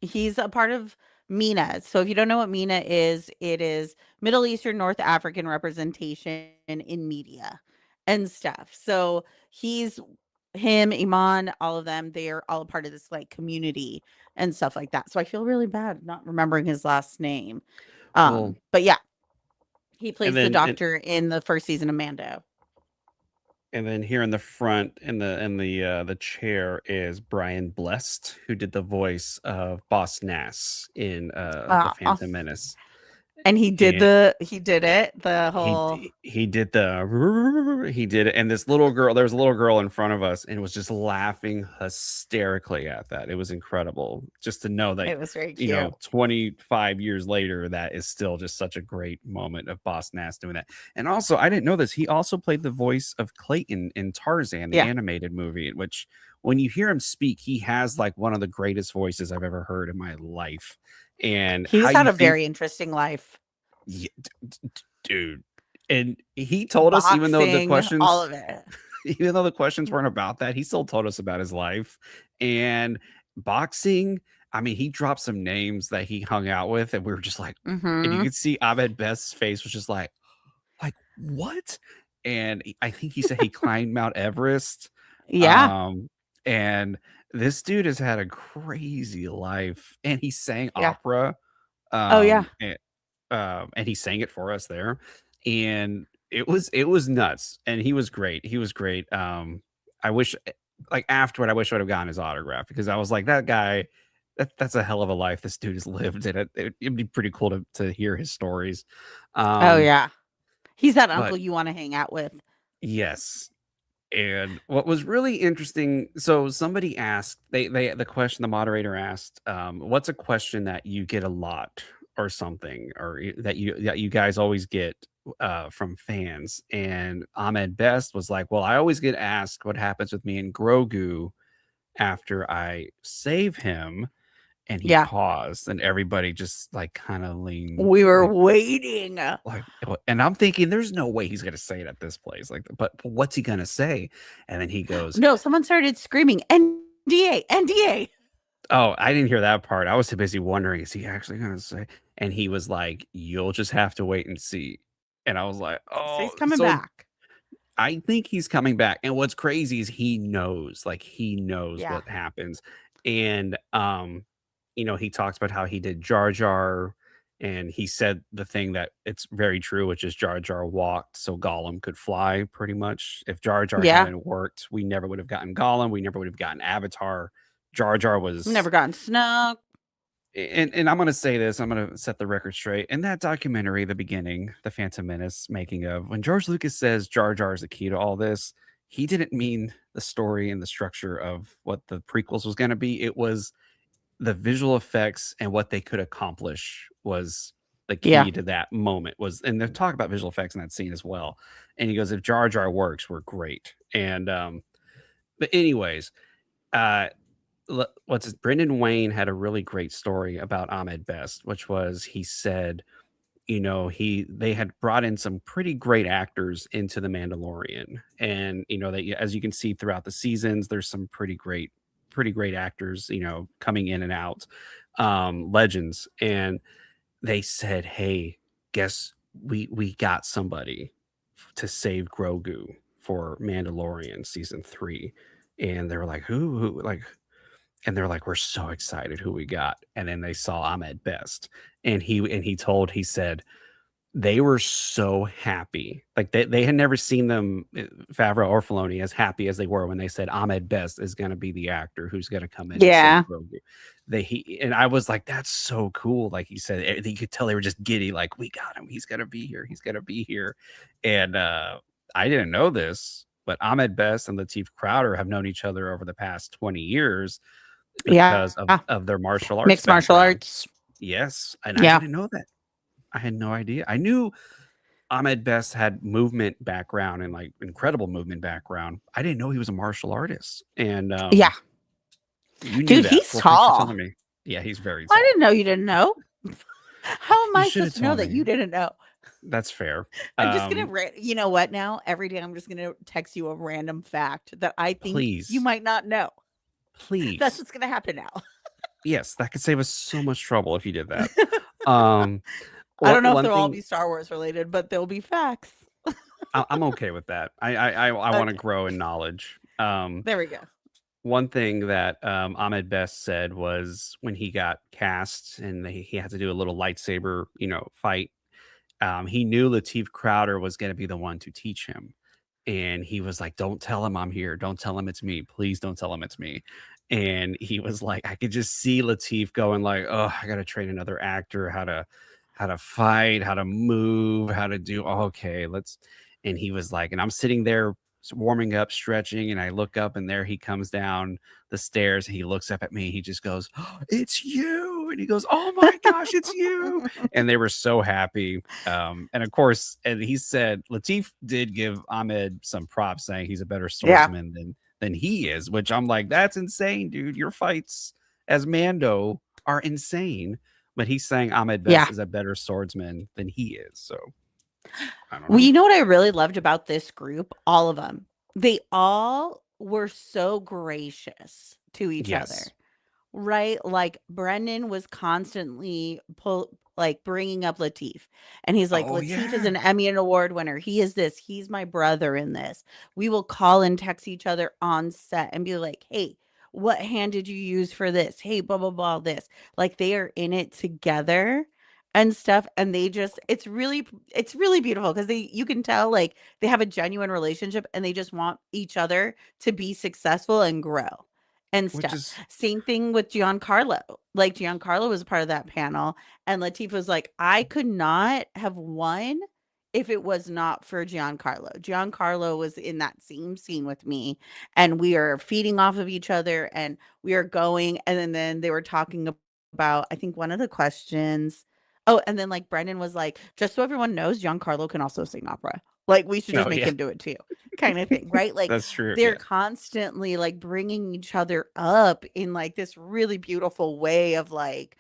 He's a part of MENA. So if you don't know what MENA is, it is Middle Eastern North African representation in media and stuff. So he's him, Iman, all of them, they're all a part of this like community and stuff like that. So I feel really bad not remembering his last name. Well, But yeah, he and plays the then doctor in the first season of Mando. here in the front in the chair is Brian Blessed, who did the voice of Boss Nass in The Uh, Phantom Menace. and And he did it, the He whole d he did the he did it, and this little girl there was a little girl in front of us and was just laughing hysterically at that. It was incredible just to know, like, it was very cute. 25 years later, that is still just such a great moment of Boss Nass doing that. And also, I didn't know this, he also played the voice of Clayton in Tarzan, the Yeah. animated movie, which when you hear him speak, he has, like, one of the greatest voices I've ever heard in my life. And how He's had you a think very interesting life. Ye dude, and he told us Boxing, all of it. even though the questions weren't about that, he still told us about his life, and boxing, I mean, he dropped some names that he hung out with, and we were just like and you Mhm. could see Ahmed Best's face was just like, "What?" And I think he said he climbed Mount Everest, Yeah. um, and this dude has had a crazy life, and he sang Yeah. opera, Oh, yeah. um, and and he sang it for us there, and it was nuts, and he was great. He was great. I wish, like afterward, I wish I would have gotten his autograph because I was like, that guy, that's a hell of a life this dude has lived, and it'd be pretty cool to hear his stories. Oh, Um, yeah. He's that but uncle you wanna hang out with. yes, and what was really interesting, so somebody asked the question the moderator asked, what's a question that you get a lot or something, or that you guys always get from fans? And Ahmed Best was like, well, I always get asked what happens with me and Grogu after I save him. And he Yeah. paused, and everybody just like kind of leaned We were waiting. and I'm thinking, "There's no way he's gonna say it at this place, like, but what's he gonna say?" And then he goes, No, someone started screaming, "NDA, NDA." "Oh, I didn't hear that part. I was too busy wondering, is he actually gonna say?" And he was like, "You'll just have to wait and see." And I was like, So "Oh." he's coming So back. I think he's coming back, and what's crazy is he knows, like, he knows Yeah. what happens, and, he talks about how he did Jar Jar, and he said the thing that it's very true, which is Jar Jar walked so Gollum could fly, pretty much. If Jar Jar Yeah. hadn't worked, we never would have gotten Gollum, we never would have gotten Avatar. Jar Jar Never was gotten snuck. and I'm gonna say this, I'm gonna set the record straight. In that documentary, the beginning, The Phantom Menace making of, when George Lucas says Jar Jar is the key to all this, he didn't mean the story and the structure of what the prequels was gonna be. It was the visual effects and what they could accomplish was the Yeah. key to that moment was, and they're talking about visual effects in that scene as well. And he goes, "If Jar Jar works, we're great." And but anyways, uh, what's his, Brendan Wayne had a really great story about Ahmed Best, which was he said, they had brought in some pretty great actors into The Mandalorian, and they, as you can see throughout the seasons, there's some pretty great actors, coming in and out, legends, and they said, "Hey, guess we got somebody to save Grogu for Mandalorian season 3." And they were like, "Who?" Like, and they're like, "We're so excited who we got." And then they saw Ahmed Best, and he said they were so happy. Like, they had never seen them, Favreau or Filoni, as happy as they were when they said Ahmed Best is gonna be the actor who's gonna come in and save Yeah. Grogu. And I was like, "That's so cool." Like he said, you could tell they were just giddy, like, "We got him. He's gonna be here. He's gonna be here." And, I didn't know this, but Ahmed Best and Lateef Crowder have known each other over the past 20 years Yeah. because of their martial arts Mixed martial background. arts. Yes, and I Yeah. didn't know that. I had no idea. I knew Ahmed Best had movement background and, like, incredible movement background. I didn't know he was a martial artist, and, Yeah. you knew Dude, that. he's Well, thanks for tall. telling me. Yeah, he's very I tall. didn't know you didn't know. How am You I should have supposed to know told that you me. didn't know? That's fair. I'm just gonna Um, you know what now? Every day I'm just gonna text you a random fact that I think you please, might not know. That's please. what's gonna happen now. Yes, that could save us so much trouble if you did that. Um, I don't know if one they'll all thing be Star Wars related, but they'll be facts. I'm okay with that. I wanna Okay, grow in knowledge. there we go. One thing that, Ahmed Best said was when he got cast and he had to do a little lightsaber, fight, he knew Lateef Crowder was gonna be the one to teach him, and he was like, "Don't tell him I'm here. Don't tell him it's me. Please don't tell him it's me." And he was like, I could just see Lateef going like, "Oh, I gotta train another actor how to fight, how to move, how to do okay, let's." And he was like, and I'm sitting there warming up, stretching, and I look up and there he comes down the stairs. He looks up at me. He just goes, "Oh, it's you." And he goes, "Oh my gosh, it's you." And they were so happy. And of course, and he said Lateef did give Ahmed some props, saying he's a better Yeah, swordsman than he is, which I'm like, that's insane, dude. Your fights as Mando are insane. But he's saying Ahmed Best yeah. is a better swordsman than he is. So I don't Well, know. you know what I really loved about this group? All of them. They all were so gracious to each Yes. other. Right? Like, Brendan was constantly bringing up Lateef, and he's like, Oh "Lateef is yeah. an Emmy and award winner. He is this. He's my brother in this. We will call and text each other on set and be like, 'Hey, what hand did you use for this? Hey, blah, blah, blah, this.'" Like, they are in it together and stuff, and they just it's really beautiful because you can tell, like, they have a genuine relationship, and they just want each other to be successful and grow and Which stuff. is Same thing with Giancarlo. Like, Giancarlo was a part of that panel, and Latifah was like, "I could not have won if it was not for Giancarlo." Giancarlo was in that same scene with me, and we are feeding off of each other, and we are going, and then they were talking about, I think, one of the questions. Oh, and then, like, Brendan was like, "Just so everyone knows, Giancarlo can also sing opera. Like, we should just oh make yeah. him do it too." Kinda thing, right? Like, That's true. they're Yeah. constantly, like, bringing each other up in, like, this really beautiful way of, like,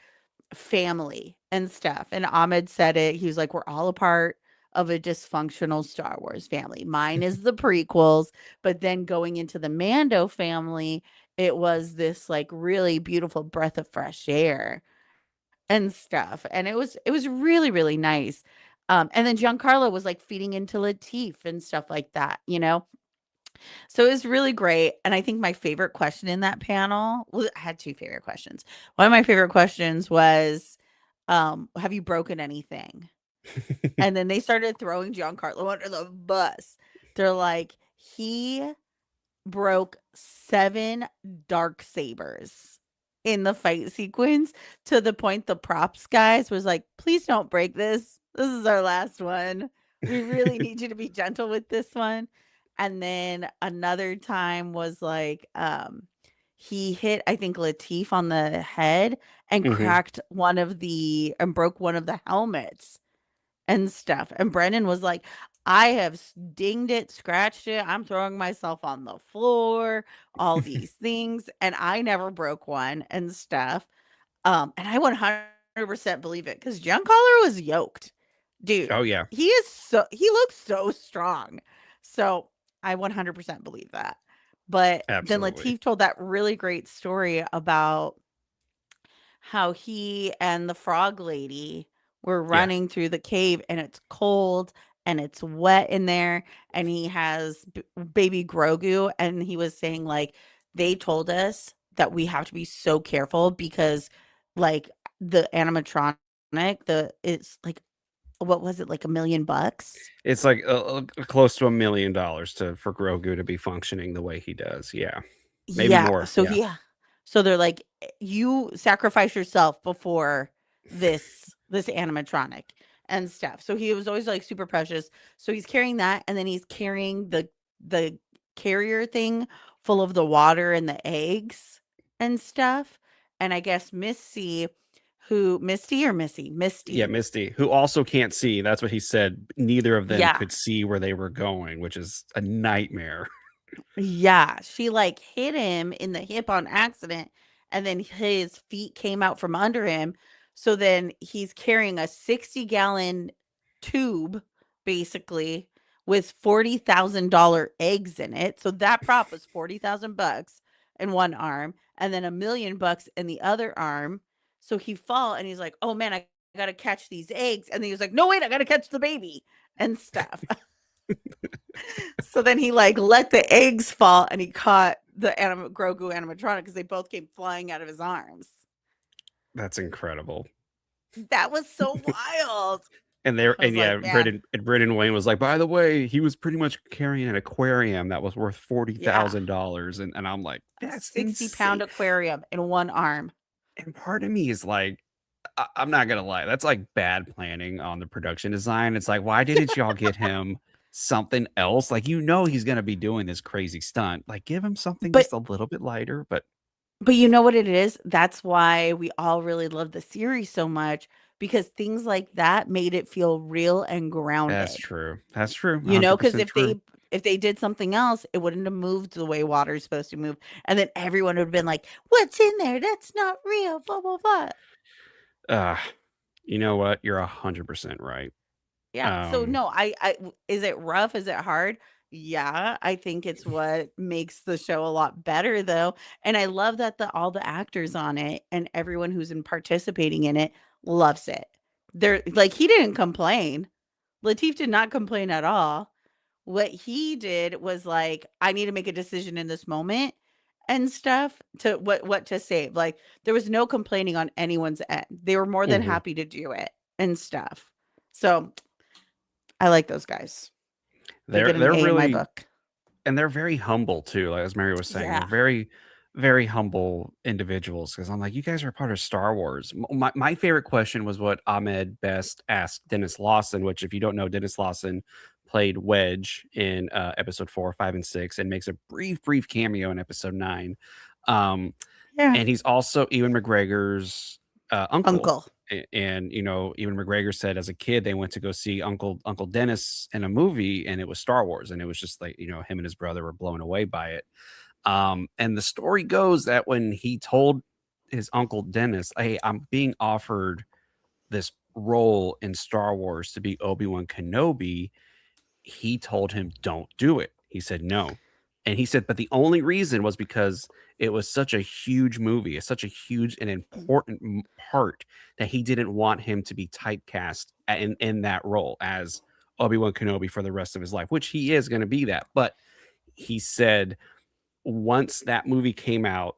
family and stuff, and Ahmed said it, he was like, "We're all a part of a dysfunctional Star Wars family. Mine is the prequels, but then going into the Mando family, it was this, like, really beautiful breath of fresh air and stuff," and it was really, really nice, and then Giancarlo was, like, feeding into Lateef and stuff like that, you know? So it was really great, and I think my favorite question in that panel, well, I had 2 favorite questions. One of my favorite questions was, "Have you broken anything?" And then they started throwing Giancarlo under the bus. They're like, "He broke 7 dark sabers in the fight sequence, to the point the props guys was like, 'Please don't break this. This is our last one. We really need you to be gentle with this one.'" And then another time was like, he hit, I think, Latif on the head and Mhm. cracked one of the and broke one of the helmets and stuff. And Brendan was like, I have dinged it, scratched it. I'm throwing myself on the floor, all these things. And I never broke one and stuff. And I 100% believe it because Giancarlo was yoked. Dude, Oh, yeah. he looks so strong. So I 100% believe that. But then Absolutely. Latif told that really great story about how he and the frog lady were Yeah. running through the cave and it's cold and it's wet in there and he has baby Grogu and he was saying like they told us that we have to be so careful because like the animatronic the it's like what was it like $1,000,000. It's like, close to $1,000,000 to for Grogu to be functioning the way he does, yeah. Maybe Yeah, more, so yeah. he so they're like, You sacrifice yourself before this animatronic and stuff." So he was always, like, super precious. So he's carrying that, and then he's carrying the carrier thing full of the water and the eggs and stuff, and I guess Misty or Missy? Yeah, Misty. Misty, who also can't see, that's what he said, neither of them Yeah. could see where they were going, which is a nightmare. Yeah, she, like, hit him in the hip on accident, and then his feet came out from under him, so then he's carrying a 60-gallon tube, basically, with $40,000 eggs in it, so that prop was 40,000 bucks in one arm, and then $1,000,000 in the other arm, so he fall, and he's like, "Oh, man, I gotta catch these eggs," and then he was like, "No, wait, I gotta catch the baby," and stuff. So then he like let the eggs fall and he caught the Grogu animatronic because they both came flying out of his arms. That's incredible. That was so wild. And there I was and yeah, like, man, Brendan Wayne was like, "By the way, he was pretty much carrying an aquarium that was worth yeah, $40,000." And I'm like, a "That's 60-pound insane." aquarium in one arm. And part of me is like, I'm not gonna lie, that's like bad planning on the production design. It's like, why didn't y'all get him something else? Like, he's gonna be doing this crazy stunt. Like, give him something But just a little bit lighter, but but you know what it is? That's why we all really love the series so much because things like that made it feel real and that's grounded. true. That's true. You know, because 100% true. if they did something else, it wouldn't have moved the way water is supposed to move, and then everyone would have been like, "What's in there? That's not real." Blah blah blah. Uh, you know what? You're 100% right. Yeah. So Um, no, is it rough? Is it hard? Yeah, I think it's what makes the show a lot better though, and I love that all the actors on it and everyone who's in participating in it loves it. They're like he didn't complain. Latif did not complain at all. What he did was like, I need to make a decision in this moment and stuff to what to save. Like there was no complaining on anyone's end. They were more than mhm. happy to do it and stuff. So I like those guys. They They're get an they're A in my really book. and they're very humble too, like, as Mary was saying, they're Yeah. very, very humble individuals. Because 'cause I'm like, "You guys are part of Star Wars." My favorite question was what Ahmed Best asked Dennis Lawson, which if you don't know, Dennis Lawson played Wedge in, episode 4, 5, and 6, and makes a brief cameo in episode 9. Um, Yeah. and he's also Ewan McGregor's, uncle. Uncle. And, Ewan McGregor said as a kid, they went to go see Uncle Dennis in a movie, and it was Star Wars, and it was just like, him and his brother were blown away by it. And the story goes that when he told his Uncle Dennis, "Hey, I'm being offered this role in Star Wars to be Obi-Wan Kenobi," he told him, "Don't do it." He said, "No." And he said, but the only reason was because it was such a huge movie, it's such a huge and important part that he didn't want him to be typecast in that role as Obi-Wan Kenobi for the rest of his life, which he is going to be that. But he said once that movie came out,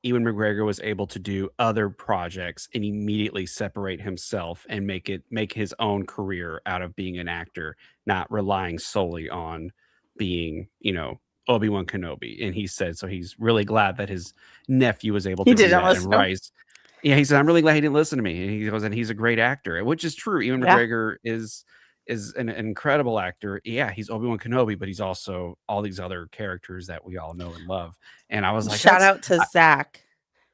Ewan McGregor was able to do other projects and immediately separate himself and make his own career out of being an actor, not relying solely on being, Obi-Wan Kenobi. And he said so he's really glad that his nephew was able He to do didn't that and listen to him. rise. Yeah, he said, "I'm really glad he didn't listen to me." And he goes, and he's a great actor, which is true. Ewan Yeah. McGregor is is an incredible actor. Yeah, he's Obi-Wan Kenobi, but he's also all these other characters that we all know and love. And I was like, Shout "That's out to I Zach.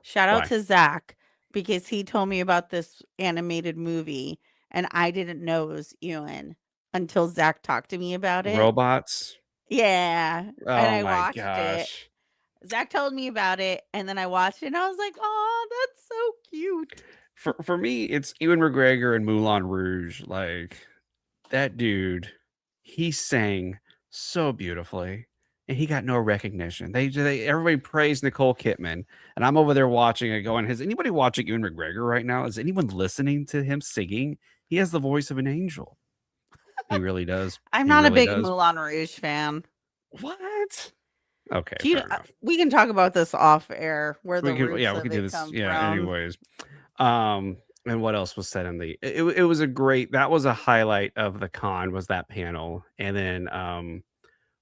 Shout out why? to Zach because he told me about this animated movie, and I didn't know it was Ewan until Zach talked to me about it. Robots?" Yeah, and Oh I my watched it. gosh. Zach told me about it, and then I watched it, and I was like, "Oh, that's so cute." For me, it's Ewan McGregor and Moulin Rouge, like, that dude, he sang so beautifully, and he got no recognition. They everybody praised Nicole Kidman, and I'm over there watching it going, "Has anybody watching Ewan McGregor right now? Is anyone listening to him singing? He has the voice of an angel." He really does. I'm He not a really big does. Moulin Rouge fan. What? Okay, Do you fair enough. we can talk about this off air, where the We can roots yeah, we of could do it this. come Yeah, from. anyways. And what else was said in the it was a great that was a highlight of the con was that panel. And then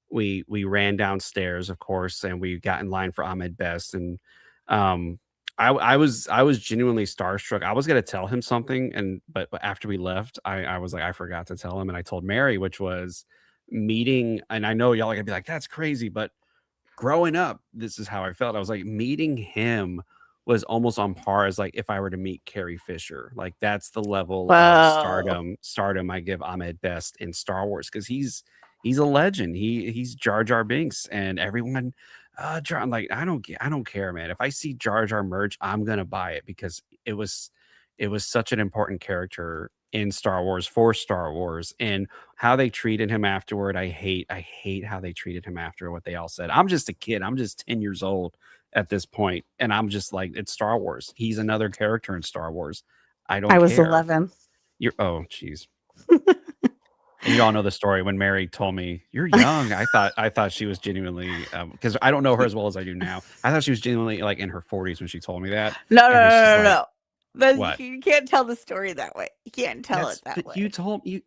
we ran downstairs, of course, and we got in line for Ahmed Best. And um I was genuinely starstruck. I was gonna tell him something, and but after we left, I was like, I forgot to tell him, and I told Mary, which was meeting, and I know y'all are gonna be like, that's crazy, but growing up, this is how I felt. I was like, meeting him was almost on par as like if I were to meet Carrie Fisher. Like that's the level of Whoa. stardom I give Ahmed Best in Star Wars because he's a legend. He's Jar Jar Binks, and everyone I'm like, I don't care, man. If I see Jar Jar merch, I'm gonna buy it because it was such an important character in Star Wars for Star Wars. And how they treated him afterward, I hate how they treated him after what they all said. I'm just a kid. I'm just 10 years old at this point, and I'm just like, it's Star Wars. He's another character in Star Wars. I I don't was care. 11. You're oh, jeez. And you all know the story when Mary told me, "You're young." I thought she was genuinely because I don't know her as well as I do now. I thought she was genuinely like in her 40s when she told me that. No, no, And then she's no, no, like, no. But "What?" you can't tell the story that way. You can't tell it That's that but you way. told you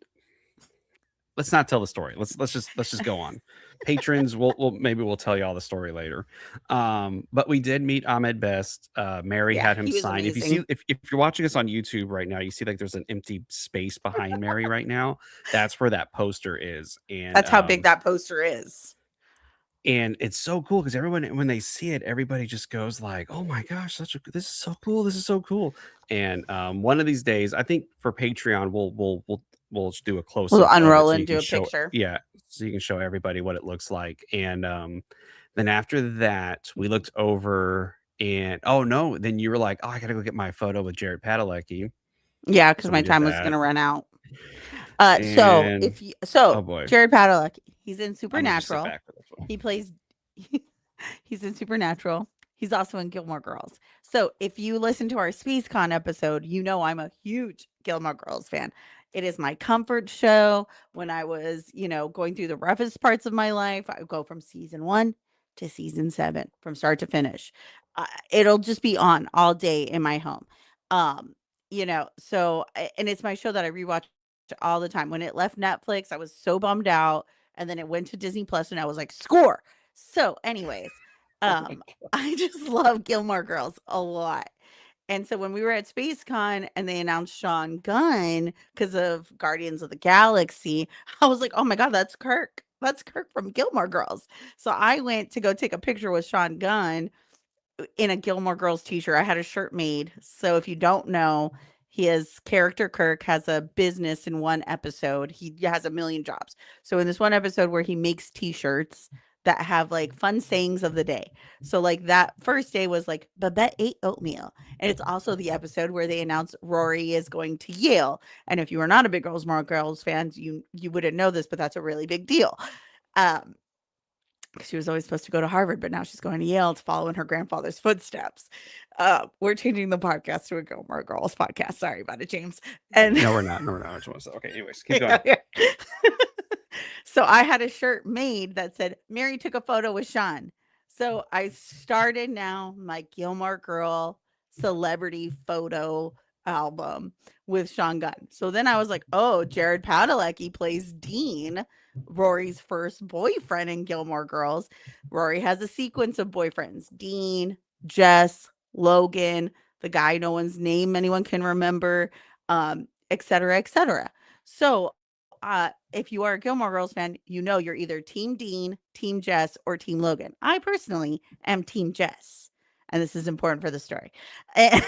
let's not tell the story. Let's just go on. Patrons, we'll maybe we'll tell you all the story later. But we did meet Ahmed Best. Mary Yeah, had him he was sign. If you see amazing. if you're watching us on YouTube right now, you see like there's an empty space behind Mary right now. That's where that poster is. That's how big that poster is. And it's so cool because everyone when they see it, everybody just goes like, "Oh my gosh, such a this is so cool. This is so cool." And one of these days, I think for Patreon, we'll do a close We'll up of it unroll so and you do can a show picture. yeah, so you can show everybody what it looks like. And then after that, we looked over and oh no, then you were like, "Oh, I gotta go get my photo with Jared Padalecki." Yeah, because So we my did time was that. gonna run out. And oh boy, Jared Padalecki, he's in I'm gonna just sit Supernatural. back for this one. He plays he's in Supernatural. He's also in Gilmore Girls. So if you listen to our SpaceCon episode, you know I'm a huge Gilmore Girls fan. It is my comfort show. When I was, going through the roughest parts of my life, I would go from season 1 to season 7 from start to finish. It'll just be on all day in my home. Um, and it's my show that I rewatch all the time. When it left Netflix, I was so bummed out, and then it went to Disney Plus, and I was like, "Score." So, anyways, Oh my I just love Gilmore Girls a lot. And so when we were at SpaceCon and they announced Sean Gunn because of Guardians of the Galaxy, I was like, "Oh my god, that's Kirk. That's Kirk from Gilmore Girls." So I went to go take a picture with Sean Gunn in a Gilmore Girls t-shirt. I had a shirt made. So if you don't know, his character Kirk has a business in one episode. He has a million jobs. So in this one episode where he makes t-shirts that have like fun sayings of the day. So like that first day was like Babette ate oatmeal. And it's also the episode where they announced Rory is going to Yale. And if you are not a big Gilmore Girls fan, you wouldn't know this, but that's a really big deal. Um, she was always supposed to go to Harvard, but now she's going to Yale to follow in her grandfather's footsteps. We're changing the podcast to a Gilmore Girls podcast. Sorry about it, James. And no, we're not. No, we're not. I just want to say, okay, anyways, keep yeah, going. yeah. So I had a shirt made that said, Mary took a photo with Sean. So I started now my Gilmore Girl celebrity photo album with Sean Gunn. So then I was like, oh, Jared Padalecki plays Dean, Rory's first boyfriend in Gilmore Girls. Rory has a sequence of boyfriends: Dean, Jess, Logan, the guy no one's name anyone can remember, et cetera, et cetera. So if you are a Gilmore Girls fan, you know you're either Team Dean, Team Jess, or Team Logan. I personally am Team Jess, and this is important for the story. And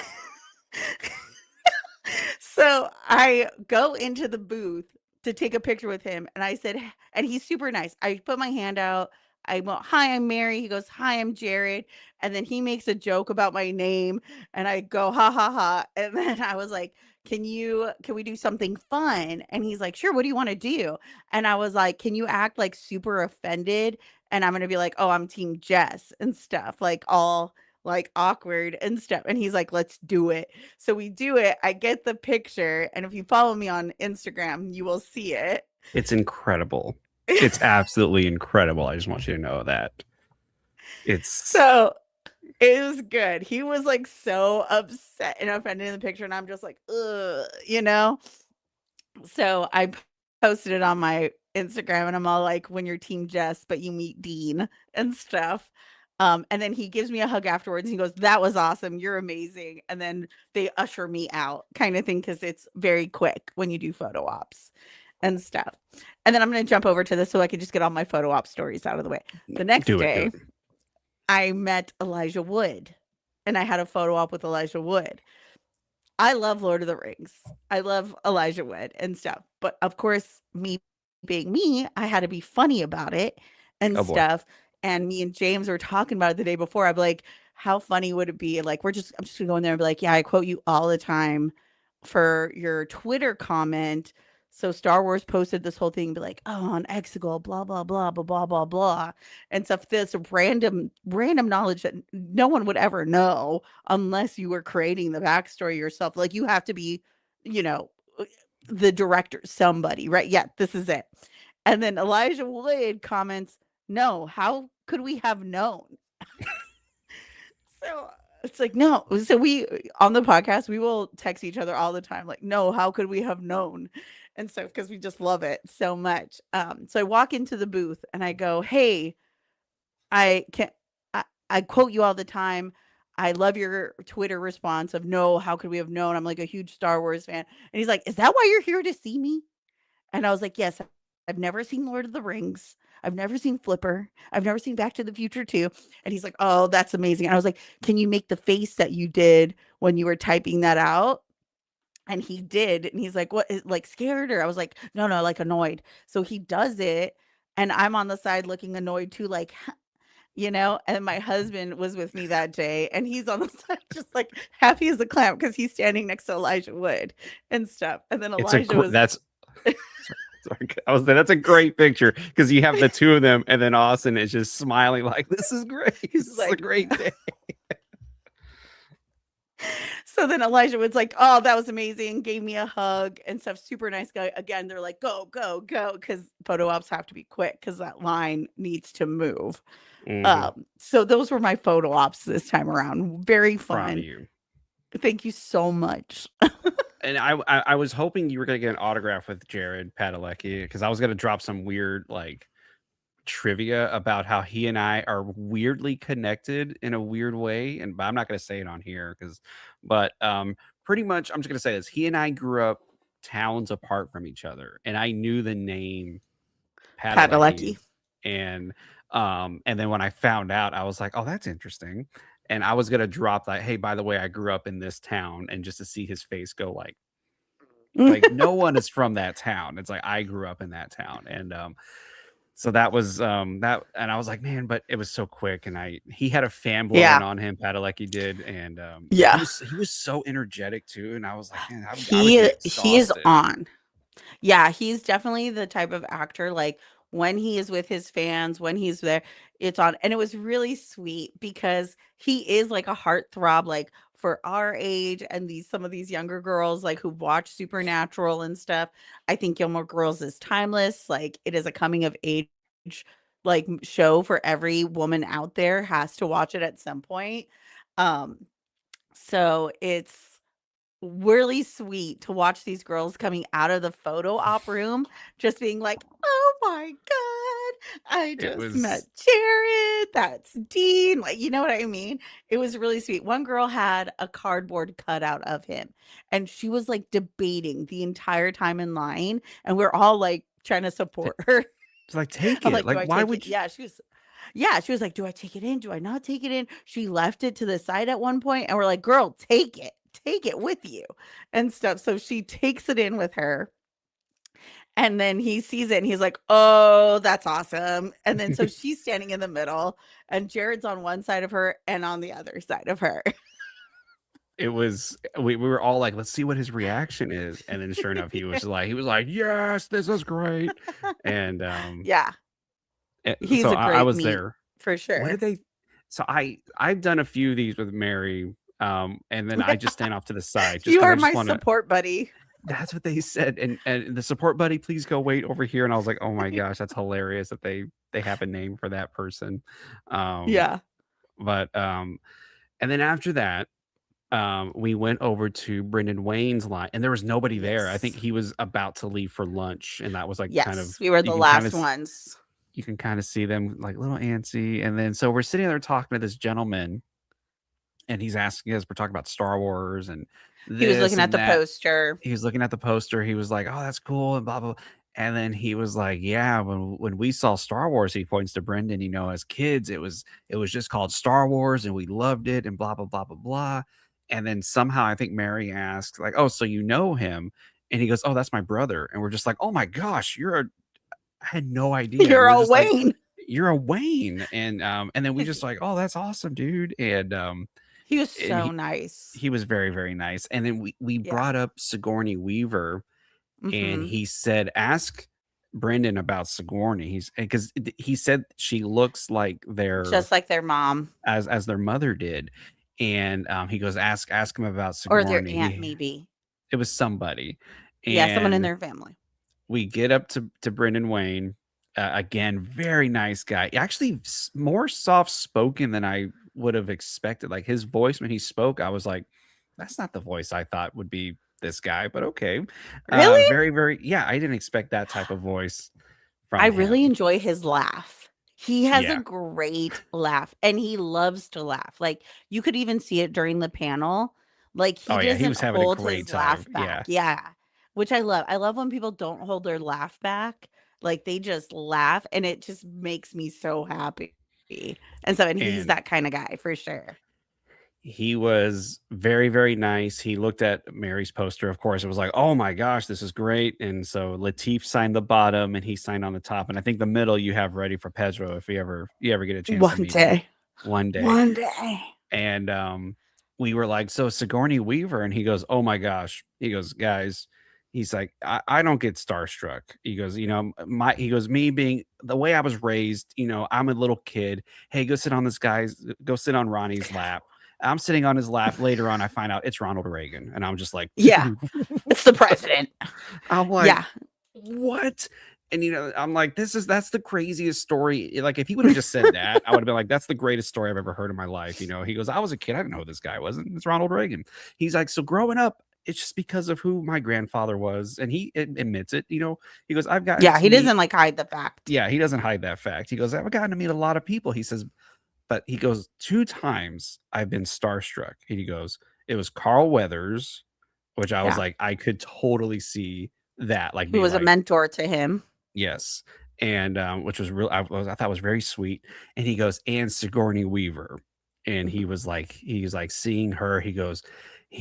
so I go into the booth to take a picture with him, and I said, and he's super nice. I put my hand out. I went, "Hi, I'm Mary." He goes, "Hi, I'm Jared." And then he makes a joke about my name, and I go, "Ha ha ha." And then I was like, can we do something fun?" And he's like, "Sure, what do you want to do?" And I was like, "Can you act like super offended?" And I'm gonna be like, "Oh, I'm Team Jess," and stuff, like all like awkward and stuff. And he's like, "Let's do it." So we do it. I get the picture, and if you follow me on Instagram, you will see it. It's incredible. It's absolutely incredible. I just want you to know that. It's So it was good. He was like so upset and offended in the picture, and I'm just like, ugh, you know? So I posted it on my Instagram, and I'm all like, "When you're Team Jess, but you meet Dean," and stuff. And then he gives me a hug afterwards. And he goes, "That was awesome. You're amazing." And then they usher me out, kind of thing, because it's very quick when you do photo ops and stuff. And then I'm going to jump over to this so I can just get all my photo op stories out of the way. The next do it, do day, it. I met Elijah Wood, and I had a photo op with Elijah Wood. I love Lord of the Rings. I love Elijah Wood and stuff. But of course, me being me, I had to be funny about it and Oh boy. stuff. And me and James were talking about it the day before. I'm like, how funny would it be? Like, I'm just gonna go in there and be like, yeah, I quote you all the time for your Twitter comment. So Star Wars posted this whole thing, be like, oh, on Exegol, blah, blah, blah, blah, blah, blah, blah. And stuff, this random knowledge that no one would ever know unless you were creating the backstory yourself. Like you have to be, you know, the director, somebody, right? Yeah, this is it. And then Elijah Wood comments, "No, how could we have known?" So it's like, no. So we on the podcast, we will text each other all the time, like, "No, how could we have known?" And so because we just love it so much. So I walk into the booth and I go, "Hey, I can I quote you all the time. I love your Twitter response of no, how could we have known? I'm like a huge Star Wars fan." And he's like, "Is that why you're here to see me?" And I was like, "Yes, I've never seen Lord of the Rings. I've never seen Flipper. I've never seen Back to the Future 2." And he's like, "Oh, that's amazing." And I was like, "Can you make the face that you did when you were typing that out?" And he did. And he's like, "What is like scared?" Or I was like, "No, no, like annoyed." So he does it. And I'm on the side looking annoyed too, like, and my husband was with me that day, and he's on the side just, like, happy as a clam because he's standing next to Elijah Wood and stuff, and then It's a Elijah was that's sorry, I was that's a great picture because you have the two of them, and then Austin is just smiling like, "This is great. This he's is a like great day." so then Elijah was like, "Oh, that was amazing," gave me a hug and stuff, super nice guy. Again, they're like, "Go, go, go," because photo ops have to be quick because that line needs to move. Mhm. So those were my photo ops this time around. Very Proud of fun. you. Thank you so much. And I was hoping you were gonna get an autograph with Jared Padalecki because I was gonna drop some weird, like, trivia about how he and I are weirdly connected in a weird way, but I'm not gonna say it on here but pretty much I'm just gonna say this. He and I grew up towns apart from each other, and I knew the name Padalecki, Padalecki. and then when I found out, I was like, "Oh, that's interesting." And I was gonna drop that, "Hey, by the way, I grew up in this town," and just to see his face go like no one is from that town. It's like I grew up in that town, and so that was that, and I was like, man, but it was so quick, and he had a fan blowing Yeah. on him, Padalecki did, and but Yeah. he was so energetic too, and I was like, man, I would get He is exhausted. on. Yeah, he's definitely the type of actor, like, when he is with his fans, when he's there, it's on, and it was really sweet because he is like a heartthrob, like, for our age and these some of these younger girls, like, who watch Supernatural and stuff. I think Gilmore Girls is timeless, like, it is a coming of age, like, show for every woman out there, has to watch it at some point. Um, so it's really sweet to watch these girls coming out of the photo op room just being like, "Oh my god." I It just met was Jared. That's Dean. Like, you know what I mean? It was really sweet. One girl had a cardboard cutout of him, and she was like debating the entire time in line, and we're all like trying to t support her. it's like, "Take I'm it." like, do Like, I why take it? would you Yeah, she was like, do I take it in? Do I not take it in? She left it to the side at one point, and we're like, girl, take it with you and stuff. So she takes it in with her. And then he sees it and he's like, "Oh, that's awesome." And then so she's standing in the middle and Jared's on one side of her and on the other side of her. It was we were all like, "Let's see what his reaction is," and then sure enough, he was like, "Yes, this is great," and, Yeah, so he's a I great was meet there. for What did sure. they so I've done a few of these with Mary, and then I just stand off to the side just You because I are just my wanna support buddy. that's what they said, and the support buddy, please go wait over here, and I was like, "Oh my gosh, that's hilarious that they have a name for that person." Um, Yeah. but, and then after that, we went over to Brendan Wayne's line, and there was nobody there. I think Yes. he was about to leave for lunch, and that was, like, kind of Yes, we were you the can kinda last s ones. you can kinda see them, like, a little antsy, and then so we're sitting there talking to this gentleman, and he's asking us we're talking about Star Wars and He was this looking at and the that. poster. He was looking at the poster, he was like, "Oh, that's cool," and blah, blah, blah, and then he was like, "Yeah, when we saw Star Wars," he points to Brendan, "as kids, it was just called Star Wars, and we loved it, and blah, blah, blah, blah, blah," and then somehow I think Mary asked, like, "Oh, so you know him?" And he goes, "Oh, that's my brother," and we're just like, "Oh my gosh, I had no idea," and You're we're a just like, Wayne. "You're a Wayne," and then we just like, "Oh, that's awesome, dude," He was and so nice. he was very, very nice, and then we Yeah. brought up Sigourney Weaver, and Mhm. he said, "Ask Brendan about Sigourney." He's because he said she looks like Just like their mom as their mother did, and, he goes, "Ask him about or their Sigourney." aunt He maybe. it was somebody, Yeah, someone in and their family. we get up to Brendan Wayne, again, very nice guy. Actually, more soft spoken than I would have expected. Like his voice when he spoke, I was like, "That's not the voice I thought would be this guy," but okay. Really? Very, very, yeah. I didn't expect that type of voice I from him. really enjoy his laugh. He has a Yeah. great laugh, and he loves to laugh. Like, you could even see it during the panel. Like, he Oh yeah, he doesn't was having a hold great his time. laugh back. Yeah, Yeah, which I love. I love when people don't hold their laugh back. Like, they just laugh, and it just makes me so happy. And he's and that kinda guy for sure. he was very, very nice. He looked at Mary's poster, of course, it was like, "Oh my gosh, this is great," and so Lateef signed the bottom and he signed on the top, and I think the middle you have ready for Pedro if you ever get a chance to One meet him day. one day, One day. and, we were like, "So Sigourney Weaver," and he goes, "Oh my gosh." He goes, "Guys," he's like, "I don't get starstruck." He goes, my" he goes, "Me being the way I was raised, I'm a little kid. Hey, go sit on Ronnie's lap." I'm sitting on his lap. Later on, I find out it's Ronald Reagan, and I'm just like, Yeah, "Dude." it's the president. I'm like, Yeah. "What?" And, I'm like, that's the craziest story. Like, if he would have just said that, I would have been like, "That's the greatest story I've ever heard in my life." He goes, "I was a kid. I didn't know who this guy was. And it's Ronald Reagan." He's like, "So growing up, it's just because of who my grandfather was." And he admits it. He goes, "I've gotten Yeah, to he meet" doesn't, like, hide the fact. yeah, he doesn't hide that fact. He goes, "I've gotten to meet a lot of people." He says, but he goes, "2 times I've been starstruck." And he goes, "It was Carl Weathers," which I was Yeah. like, I could totally see that, like, Who being was a like, mentor to him. yes, and, which was real I thought was very sweet, and he goes, "And Sigourney Weaver," and Mhm. he's like, seeing her, he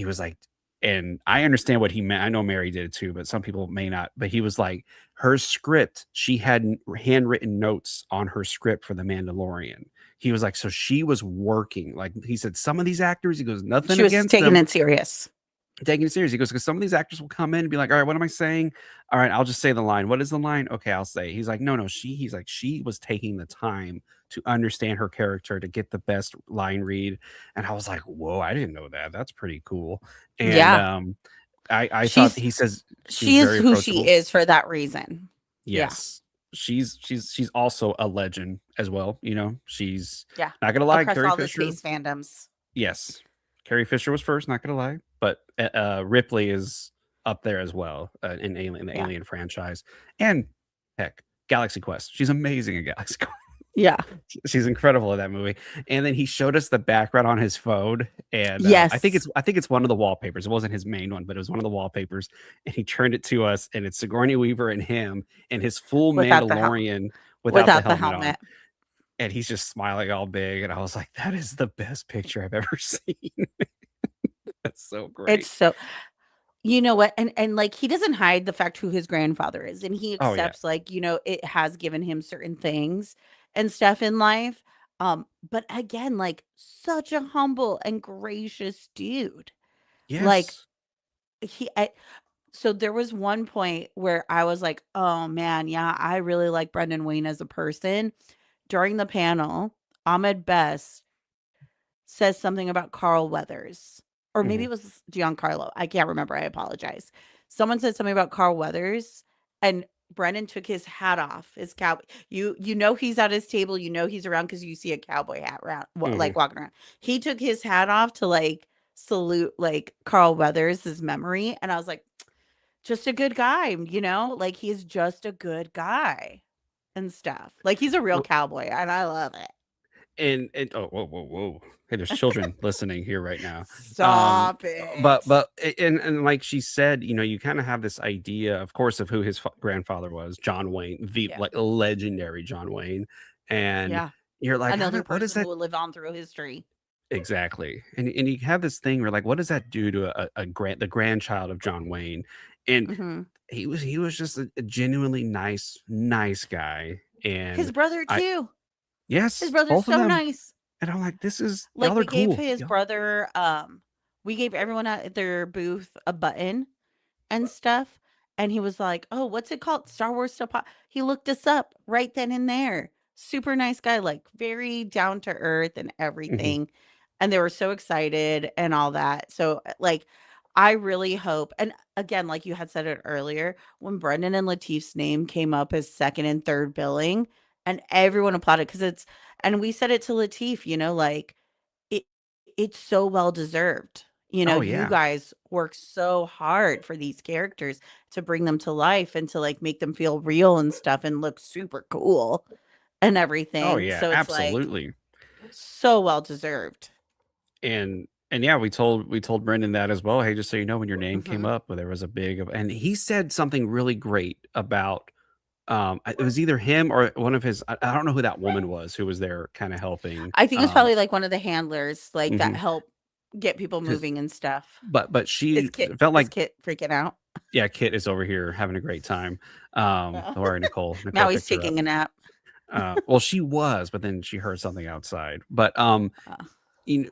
was like and I understand what he meant, I know Mary did too, but some people may not, but he was like, her script, she had handwritten notes on her script for The Mandalorian. He was like, so she was working, like, he said, "Some of these actors," he goes, "Nothing She was against taking them." it serious. Taking it serious. He goes, "'Cause some of these actors will come in and be like, 'All right, what am I saying? All right, I'll just say the line. What is the line? Okay, I'll say.'" He's like, "No, no, he's like, she was taking the time to understand her character to get the best line read." And I was like, "Whoa, I didn't know that. That's pretty cool." And, Yeah. I thought She's he says she was she is very who she approachable. is for that reason. Yeah. Yes. She's also a legend as well, She's Yeah. not gonna lie, Across Carrie all the Fisher. space fandoms. Yes. Carrie Fisher was first, not gonna lie, but, Ripley is up there as well, in the Yeah. Alien franchise, and heck, Galaxy Quest. She's amazing in Galaxy Quest. Yeah. She's incredible in that movie. And then he showed us the background on his phone, and Yes. I think it's one of the wallpapers. It wasn't his main one, but it was one of the wallpapers. And he turned it to us, and it's Sigourney Weaver and him in his full Mandalorian without the Without the helmet on. helmet. And he's just smiling all big, and I was like, "That is the best picture I've ever seen." That's so It's great. so you know what? And, like, he doesn't hide the fact who his grandfather is, and he Oh, yeah. accepts, like, it has given him certain things and stuff in life, but again, like, such a humble and gracious dude. Like, Yes. he I so there was one point where I was like, "Oh, man, yeah, I really like Brendan Wayne as a person." During the panel, Ahmed Best says something about Carl Weathers, or maybe Mhm, it was Giancarlo. I can't remember. I apologize. Someone said something about Carl Weathers, and Brennan took his hat off. His cow. You know he's at his table. You know he's around because you see a cowboy hat around, mhm. like walking around. He took his hat off to like salute like Carl Weathers' his memory, and I was like, just a good guy. Like he's just a good guy and stuff. Like he's a real cowboy, and I love it. And oh, whoa, whoa, whoa. Hey, there's children listening here right now. Stop it. But like she said, you kinda have this idea, of course, of who his grandfather was, John Wayne, the, Yeah. like, legendary John Wayne, and Yeah. you're like, Another what is person who that?" will live on through history. Exactly, and you have this thing where, like, what does that do to the grandchild of John Wayne? And Mhm. he was just a genuinely nice guy, and His brother I too. His yes, brother's both of so them, nice. and I'm like, "This is Like, y'all are we gave cool. his Y'all." brother, we gave everyone at their booth a button and stuff, and he was like, "Oh, what's it called? Star Wars Stuff." He looked us up right then and there. Super nice guy, like, very down to earth and Mhm. everything, and they were so excited and all that. So, like, I really hope, and again, like you had said it earlier, when Brendan and Latif's name came up as 2nd and 3rd billing, and everyone applauded because and we said it to Latif, like, it it's so well deserved. Oh, You yeah. guys work so hard for these characters to bring them to life and to, like, make them feel real and stuff and look super cool and Oh, everything. yeah, So it's, like, absolutely. so well deserved. And yeah, we told Brendan that as well. "Hey, just so you know, when your name came Mhm. up, there was a big," and he said something really great about, it was either him or one of his, I don't know who that woman was who was there kinda helping, I think it's probably, like, one of the handlers, like, that mhm, help get people 'cause moving and stuff. but Is she Kit felt is like, Kit freaking out? yeah, Kit is over here having a great time, don't worry, Nicole. Nicole Now he's picked her up. taking a nap. Well, she was, but then she heard something outside, but, Uh,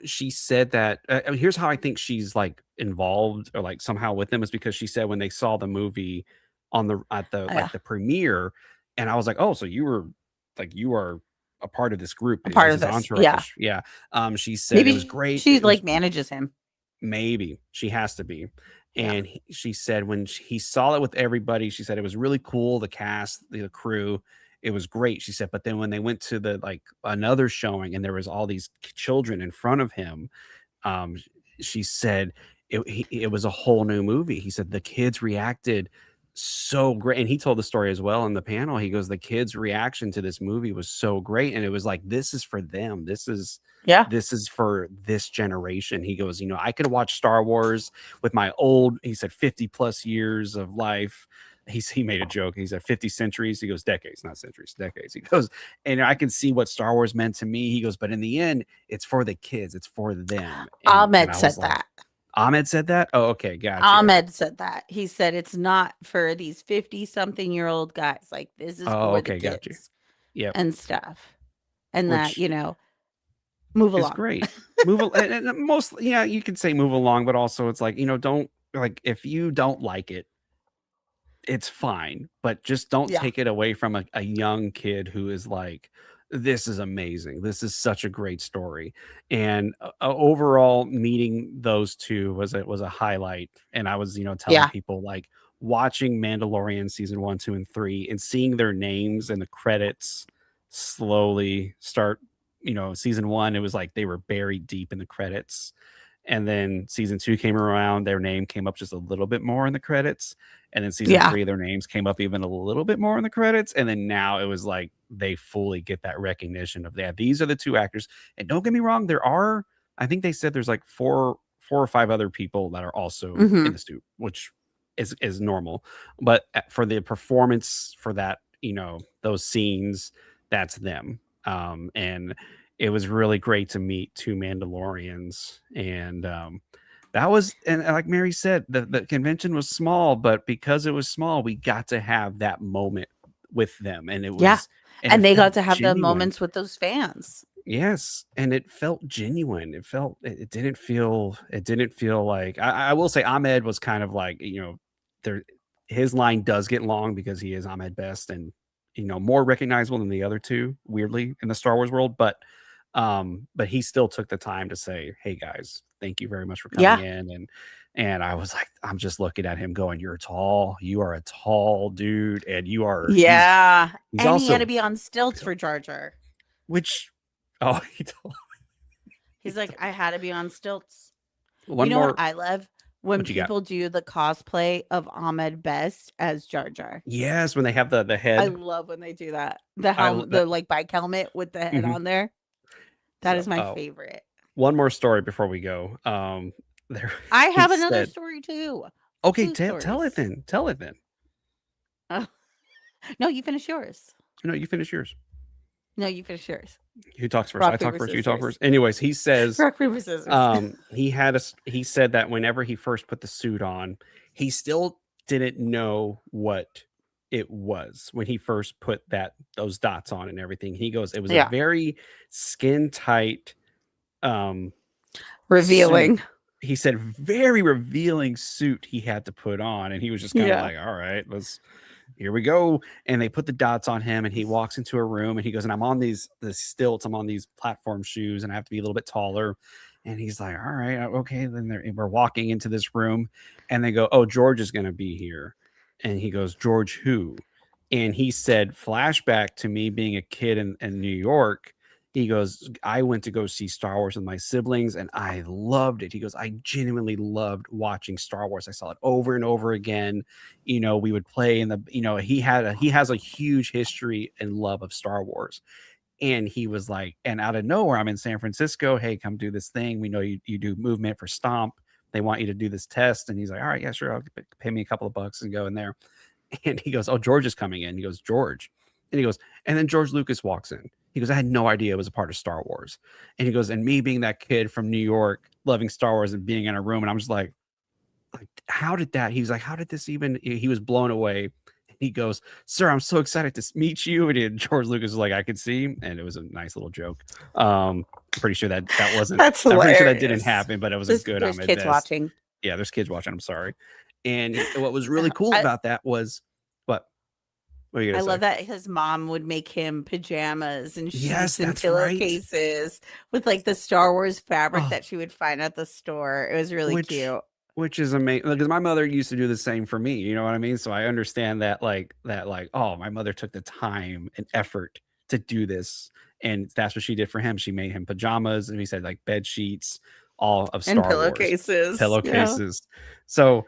she said that, I mean, here's how I think she's, like, involved or, like, somehow with them is because she said when they saw the movie on the at the, yeah, like, the premiere, and I was like, "Oh, so you are a part of this group, a part as of his this. Yeah. entourage." Yeah. She said it was Maybe great. she, It was like, manages him. maybe. She has to be. Yeah. And she said when he saw it with everybody, she said it was really cool, the cast, the crew, it was great. She said, but then when they went to the, like, another showing and there was all these children in front of him, um, she said it was a whole new movie. He said the kids reacted so great, and he told the story as well in the panel. He goes, "The kids' reaction to this movie was so great, and it was like, this is for them. Yeah. This is for this generation." He goes, "I could watch Star Wars with my old," he said, 50 plus years of life. He made a joke. He said 50 centuries. He goes, decades, not centuries, decades. He goes, "And I can see what Star Wars meant to me." He goes, "But in the end, it's for the kids. It's for them." And Ahmed I was said like, that. Ahmed said that? Oh, okay, gotcha. Ahmed said that. He said it's not for these 50-something-year-old guys, like, this is Oh, for the okay, got you. kids Yep, and stuff, and that, which move is along. great. And most, yeah, you could say move along, but also it's like, don't, like, if you don't like it, it's fine, but just don't Yeah. take it away from a young kid who is like, "This is amazing. This is such a great story." And overall, meeting those two was a highlight. And I was, telling Yeah. people, like, watching Mandalorian season 1, 2, and 3 and seeing their names in the credits slowly start. Season 1, it was like they were buried deep in the credits. And then season 2 came around, their name came up just a little bit more in the credits. And then season Yeah. 3, their names came up even a little bit more in the credits. And then now it was like they fully get that recognition of that. These are the two actors. And don't get me wrong, there are, I think they said there's like four or five other people that are also in Mhm. the suit, which is normal. But for the performance for that, those scenes, that's them. And it was really great to meet two Mandalorians. And that was, and like Mary said, the convention was small, but because it was small, we got to have that moment with them. Yeah. And it And they got felt to have the genuine. moments with those fans. Yes, and it felt genuine. It didn't feel like I will say Ahmed was kind of like, there his line does get long because he is Ahmed Best and more recognizable than the other two, weirdly, in the Star Wars world. But he still took the time to say, "Hey guys, thank you very much for coming Yeah. in." And I was like, I'm just looking at him going, "You're tall. You are a tall dude, and Yeah. he's And he had to also be on stilts built." for Jar Jar. Which oh, he told he He's like, told "I had to be on stilts." You one know what more I love? When what you got? people do the cosplay of Ahmed Best as Jar Jar. Yes, when they have the I head. love when they do that. The I l helmet, the that like bike helmet with the head mhm. on there. That So, is my favorite. one more story before we go. There I he have another said, story too. "Okay, 2 tell it stories. then. Tell it then." Oh, no, you finish yours. No, you finish yours. No, you finish yours. Who talks first? I Rock, talk paper, first, you talk scissors. first? Anyways, he says, Rock, paper, scissors. he said that whenever he first put the suit on, he still didn't know what it was when he first put those dots on and everything. He goes, "It was a Yeah. very skin tight, um, suit." Revealing. He said, "Very revealing suit he had to put on," and he was just kinda Yeah. like, "Alright, let's here we go." And they put the dots on him, and he walks into a room, and he goes, "And I'm on the stilts, I'm on these platform shoes, and I have to be a little bit taller." And he's like, "Alright, okay." Then we're walking into this room, and they go, "Oh, George is gonna be here." And he goes, "George who?" And he said, flashback to me being a kid in New York. He goes, "I went to go see Star Wars with my siblings and I loved it." He goes, "I genuinely loved watching Star Wars. I saw it over and over again. We would play in the, he has a huge history and love of Star Wars." And he was like, and out of nowhere, I'm in San Francisco. "Hey, come do this thing. We know you do movement for Stomp. They want you to do this test." And he's like, "All right, yeah, sure. I'll pay me a couple of bucks and go in there." And he goes, "Oh, George is coming in." He goes, "George." And he goes, and then George Lucas walks in. He goes, "I had no idea it was a part of Star Wars." And he goes, and me being that kid from New York, loving Star Wars and being in a room, and I'm just like, how did that? He was like, "How did this even?" He was blown away. He goes, "Sir, I'm so excited to meet you." And George Lucas was like, "I could see," and it was a nice little joke. I'm pretty sure that wasn't. That's I'm pretty sure that didn't hilarious. happen, but it was a good There's Ahmed kids Best. watching. Yeah, there's kids watching. I'm sorry. And what was really cool I about that was what? What are you I gonna love say? that his mom would make him pajamas and Yes, sheets and that's right. pillowcases with, like, the Star Wars fabric Oh, that she would find at the store. It was really which cute. which is amazing because my mother used to do the same for me, you know what I mean? So I understand that, oh, my mother took the time and effort to do this, and that's what she did for him. She made him pajamas, and he said, like, bed sheets, all of And Star Wars, pillowcases. Yeah. pillowcases. So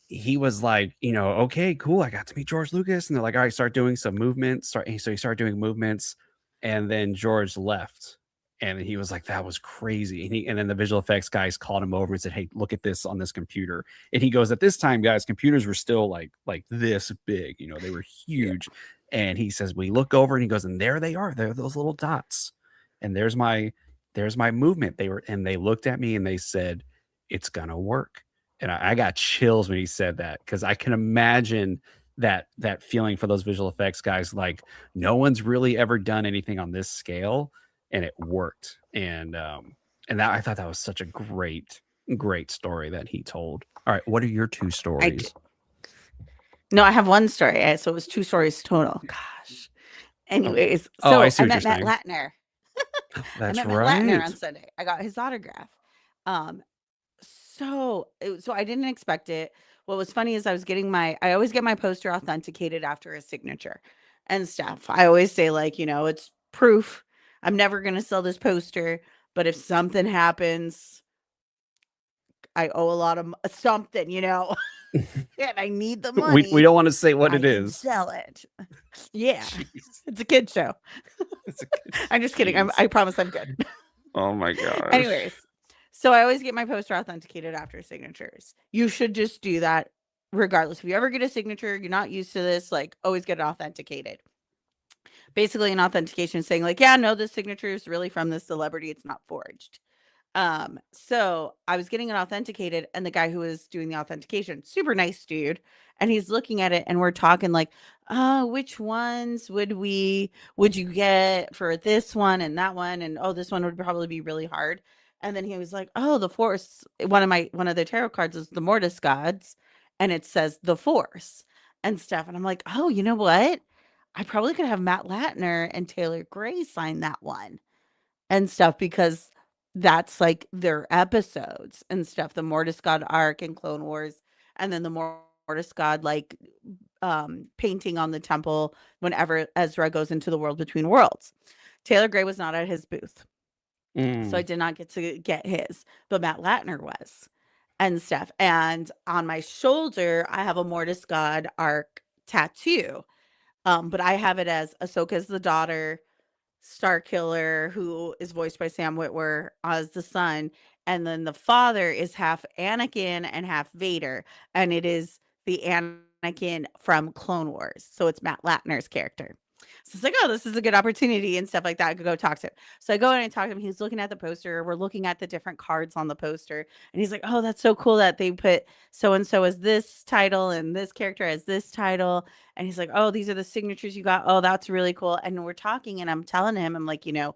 he was like, "Okay, cool. I got to meet George Lucas." And they're like, "All right, start doing some movements." So he started doing movements, and then George left. And he was like, "That was crazy." And then the visual effects guys called him over and said, "Hey, look at this on this computer." And he goes, "At this time, guys, computers were still like this big, they were Yeah. huge." And he says, "We look over," and he goes, "And there they are. They're those little dots. And there's my movement." They looked at me and they said, "It's gonna work." And I got chills when he said that because I can imagine that feeling for those visual effects guys. Like no one's really ever done anything on this scale, and it worked. And that I thought that was such a great story that he told. All right, what are your two I d stories? No, I have 1 story, so it was 2 stories total. Gosh. Oh, Anyways, oh, I so see I what you're met Matt saying. Latner. I That's met Matt Latner right. on Sunday. I got his autograph. Um, so I didn't expect it. What was funny is I always get my poster authenticated after a signature and stuff. I always say, like, it's proof. I'm never gonna sell this poster, but if something happens, I owe a lot of something, and I need the We money. don't wanna say what I it can is. sell it. Yeah, Jeez. it's a kid show. It's a good I'm just kidding. jeez. I promise I'm good. Oh my gosh. Anyways, so I always get my poster authenticated after signatures. You should just do that regardless. If you ever get a signature, you're not used to this, like always get it authenticated. Basically an authentication saying like, yeah, no, this signature is really from this celebrity. It's not forged. So I was getting it authenticated, and the guy who was doing the authentication, super nice dude, and he's looking at it and we're talking like, "Oh, which ones would you get for this one and that one? And oh, this one would probably be really hard." And then he was like, "Oh, the Force." One of the tarot cards is the Mortis gods, and it says the Force and stuff. And I'm like, "Oh, you know what? I probably could have Matt Latner and Taylor Gray sign that one." And stuff because that's, like, their episodes and stuff, the Mortis God arc in Clone Wars, and then the Mortis God, like, painting on the temple whenever Ezra goes into the world between worlds. Taylor Gray was not at his booth, so I Mm, did not get to get his, but Matt Latner was and stuff, and on my shoulder, I have a Mortis God arc tattoo, but I have it as Ahsoka's the daughter, Starkiller, who is voiced by Sam Witwer as the son, and then the father is half Anakin and half Vader, and it is the Anakin from Clone Wars, so it's Matt Latner's character. So it's like, "Oh, this is a good opportunity," and stuff like that. I could go talk to him. So I go in and talk to him. He's looking at the poster. We're looking at the different cards on the poster, and he's like, "Oh, that's so cool that they put so and so as this title and this character as this title." And he's like, "Oh, these are the signatures you got. Oh, that's really cool." And we're talking and I'm telling him, I'm like, you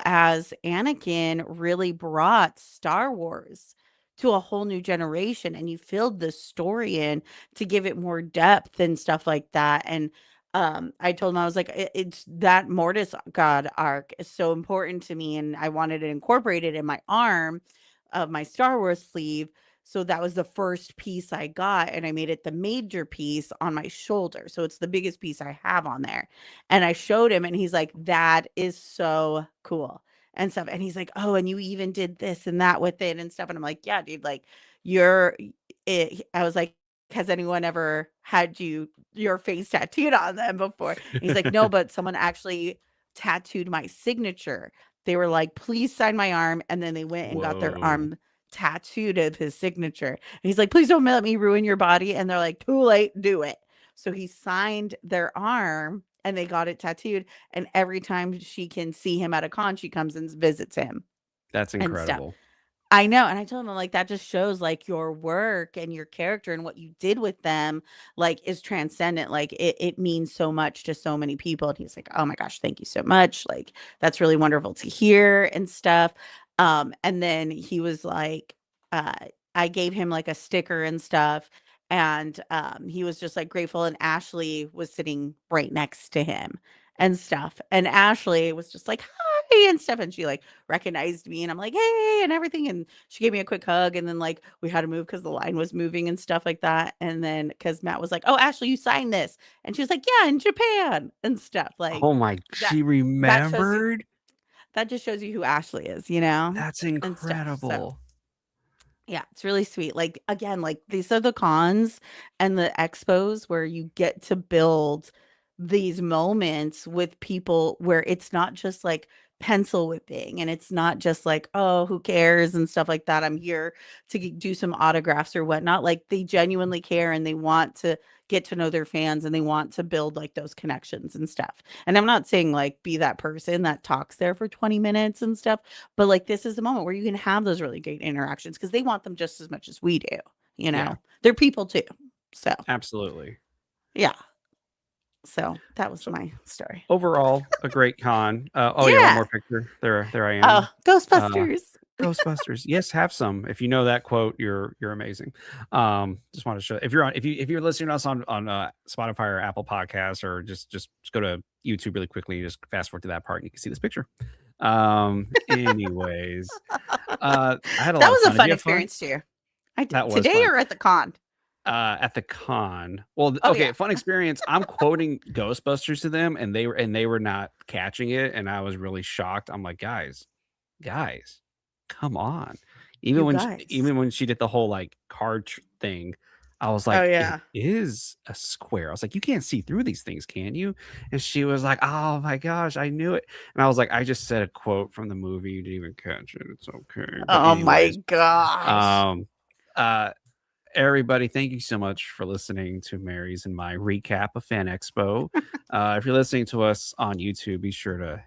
as Anakin really brought Star Wars to a whole new generation and you filled the story in to give it more depth and stuff like that." And I told him I was like, It's that Mortis God arc is so important to me, and I wanted it incorporated in my arm of my Star Wars sleeve, so that was the first piece I got, and I made it the major piece on my shoulder. So it's the biggest piece I have on there. And I showed him, and he's like, "That is so cool," and stuff. And he's like, "Oh, and you even did this and that with it and stuff." And I'm like, "Yeah, dude, like you're I was like, "Has anyone ever had your face tattooed on them before?" And he's like, "No, but someone actually tattooed my signature." They were like, "Please sign my arm." And then they went and got their whoa. arm tattooed of his signature. And he's like, "Please don't let me ruin your body." And they're like, "Too late, do it." So he signed their arm and they got it tattooed. And every time she can see him at a con, she comes and visits him That's and stuff. incredible. I know, and I told him, I'm like, "That just shows, like, your work and your character and what you did with them, like, is transcendent, like, it means so much to so many people," and he's like, "Oh my gosh, thank you so much, like, that's really wonderful to hear," and stuff, and then he was like, uh I gave him, like, a sticker and stuff, and, he was just, like, grateful, and Ashley was sitting right next to him and stuff, and Ashley was just like, "Hi," and stuff, and she, like, recognized me, and I'm like, "Hey," and everything, and she gave me a quick hug, and then, like, we had to move because the line was moving and stuff like that, and then because Matt was like, "Oh, Ashley, you signed this," and she was like, "Yeah, in Japan," and stuff, like, Oh my that she that shows you remembered? that just shows you who Ashley is, you know, That's and stuff, so incredible. yeah, it's really sweet. Like, again, like, these are the cons and the expos where you get to build these moments with people where it's not just like pencil whipping and it's not just like, "Oh, who cares?" and stuff like that. I'm here to do some autographs or whatnot. Like, they genuinely care and they want to get to know their fans and they want to build like those connections and stuff. And I'm not saying like be that person that talks there for 20 minutes and stuff, but, like, this is the moment where you can have those really great interactions because they want them just as much as we do, you Yeah, know? They're people too. So, absolutely. yeah. So, that was So, my story. overall, a great con. Oh, yeah, one Yeah. more picture. There I Oh, am. Uh, Ghostbusters. Ghostbusters. Yes, have some. If you know that quote, you're amazing. Just wanna show if you're listening to us on Spotify or Apple Podcasts or just go to YouTube really quickly, just fast forward to that part and you can see this picture. Anyways, I had a That lot of was a fun. Did fun you have fun? experience too. I did That was today fun. or at the con? At the con. Well, Oh, okay, yeah. fun experience. I'm quoting Ghostbusters to them, and they were not catching it, and I was really shocked. I'm like, guys, come on. You guys. Even when she did the whole, like, thing, I was Oh, like, "It yeah. is a square." I was like, "You can't see through these things, can you?" And she was like, "Oh my gosh, I knew it." And I was like, "I just said a quote from the movie, you didn't even catch it, it's okay." But Oh my anyways, gosh. um, uh, everybody, thank you so much for listening to Mary's and my recap of FanExpo. If you're listening to us on YouTube, be sure to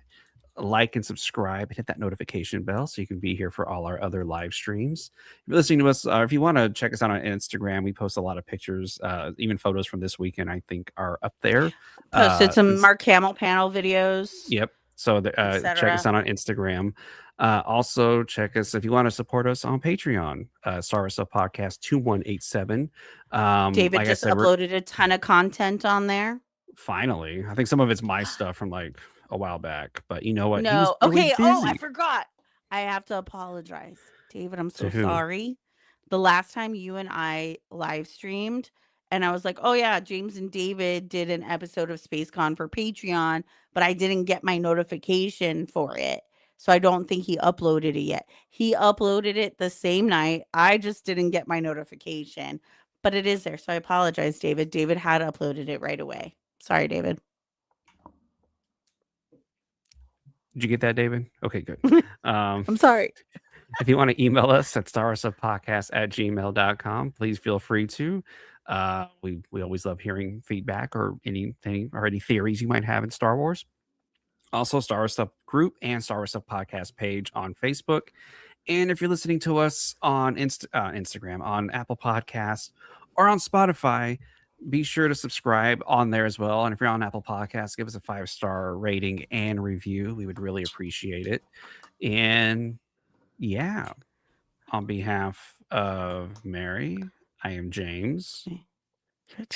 like and subscribe and hit that notification bell so you can be here for all our other live streams. If you're listening to us, if you want to check us out on Instagram, we post a lot of pictures, even photos from this weekend, I think are up there. Posted some It's, Mark Hamill panel videos, yep. So check us etc. out on Instagram. Also, check us if you want to support us on Patreon, Star Stuff Podcast 2187. David Like I just said, we're uploaded a ton of content on there. finally, I think some of it's my stuff from like a while back, but you know what? He was No. really Okay. Oh, I busy. forgot. I have to apologize. David, I'm To so who? sorry. The last time you and I live streamed, and I was like, oh, yeah, James and David did an episode of SpaceCon for Patreon, but I didn't get my notification for it. So I don't think he uploaded it yet. He uploaded it the same night. I just didn't get my notification, but it is there. So I apologize, David. David had uploaded it right away. Sorry, David. Did you get that, David? Okay, good. Um, I'm sorry. if you want to email us at starstuffpodcast@gmail.com, please feel free to. We always love hearing feedback or anything or any theories you might have in Star Wars. Also, Star Wars Stuff group and Star Wars Stuff podcast page on Facebook. And if you're listening to us on Instagram, on Apple Podcasts, or on Spotify, be sure to subscribe on there as well. And if you're on Apple Podcasts, give us a 5-star rating and review. We would really appreciate it. And yeah, on behalf of Mary, I am James,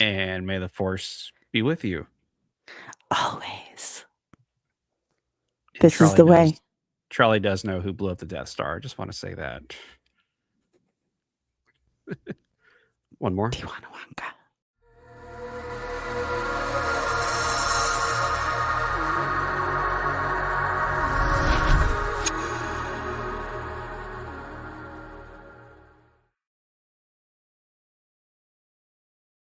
and may the force be with you. Always. And This is the way. Charlie does know who blew up the Death Star. I just want to say that. One more. Do you want to Wonka?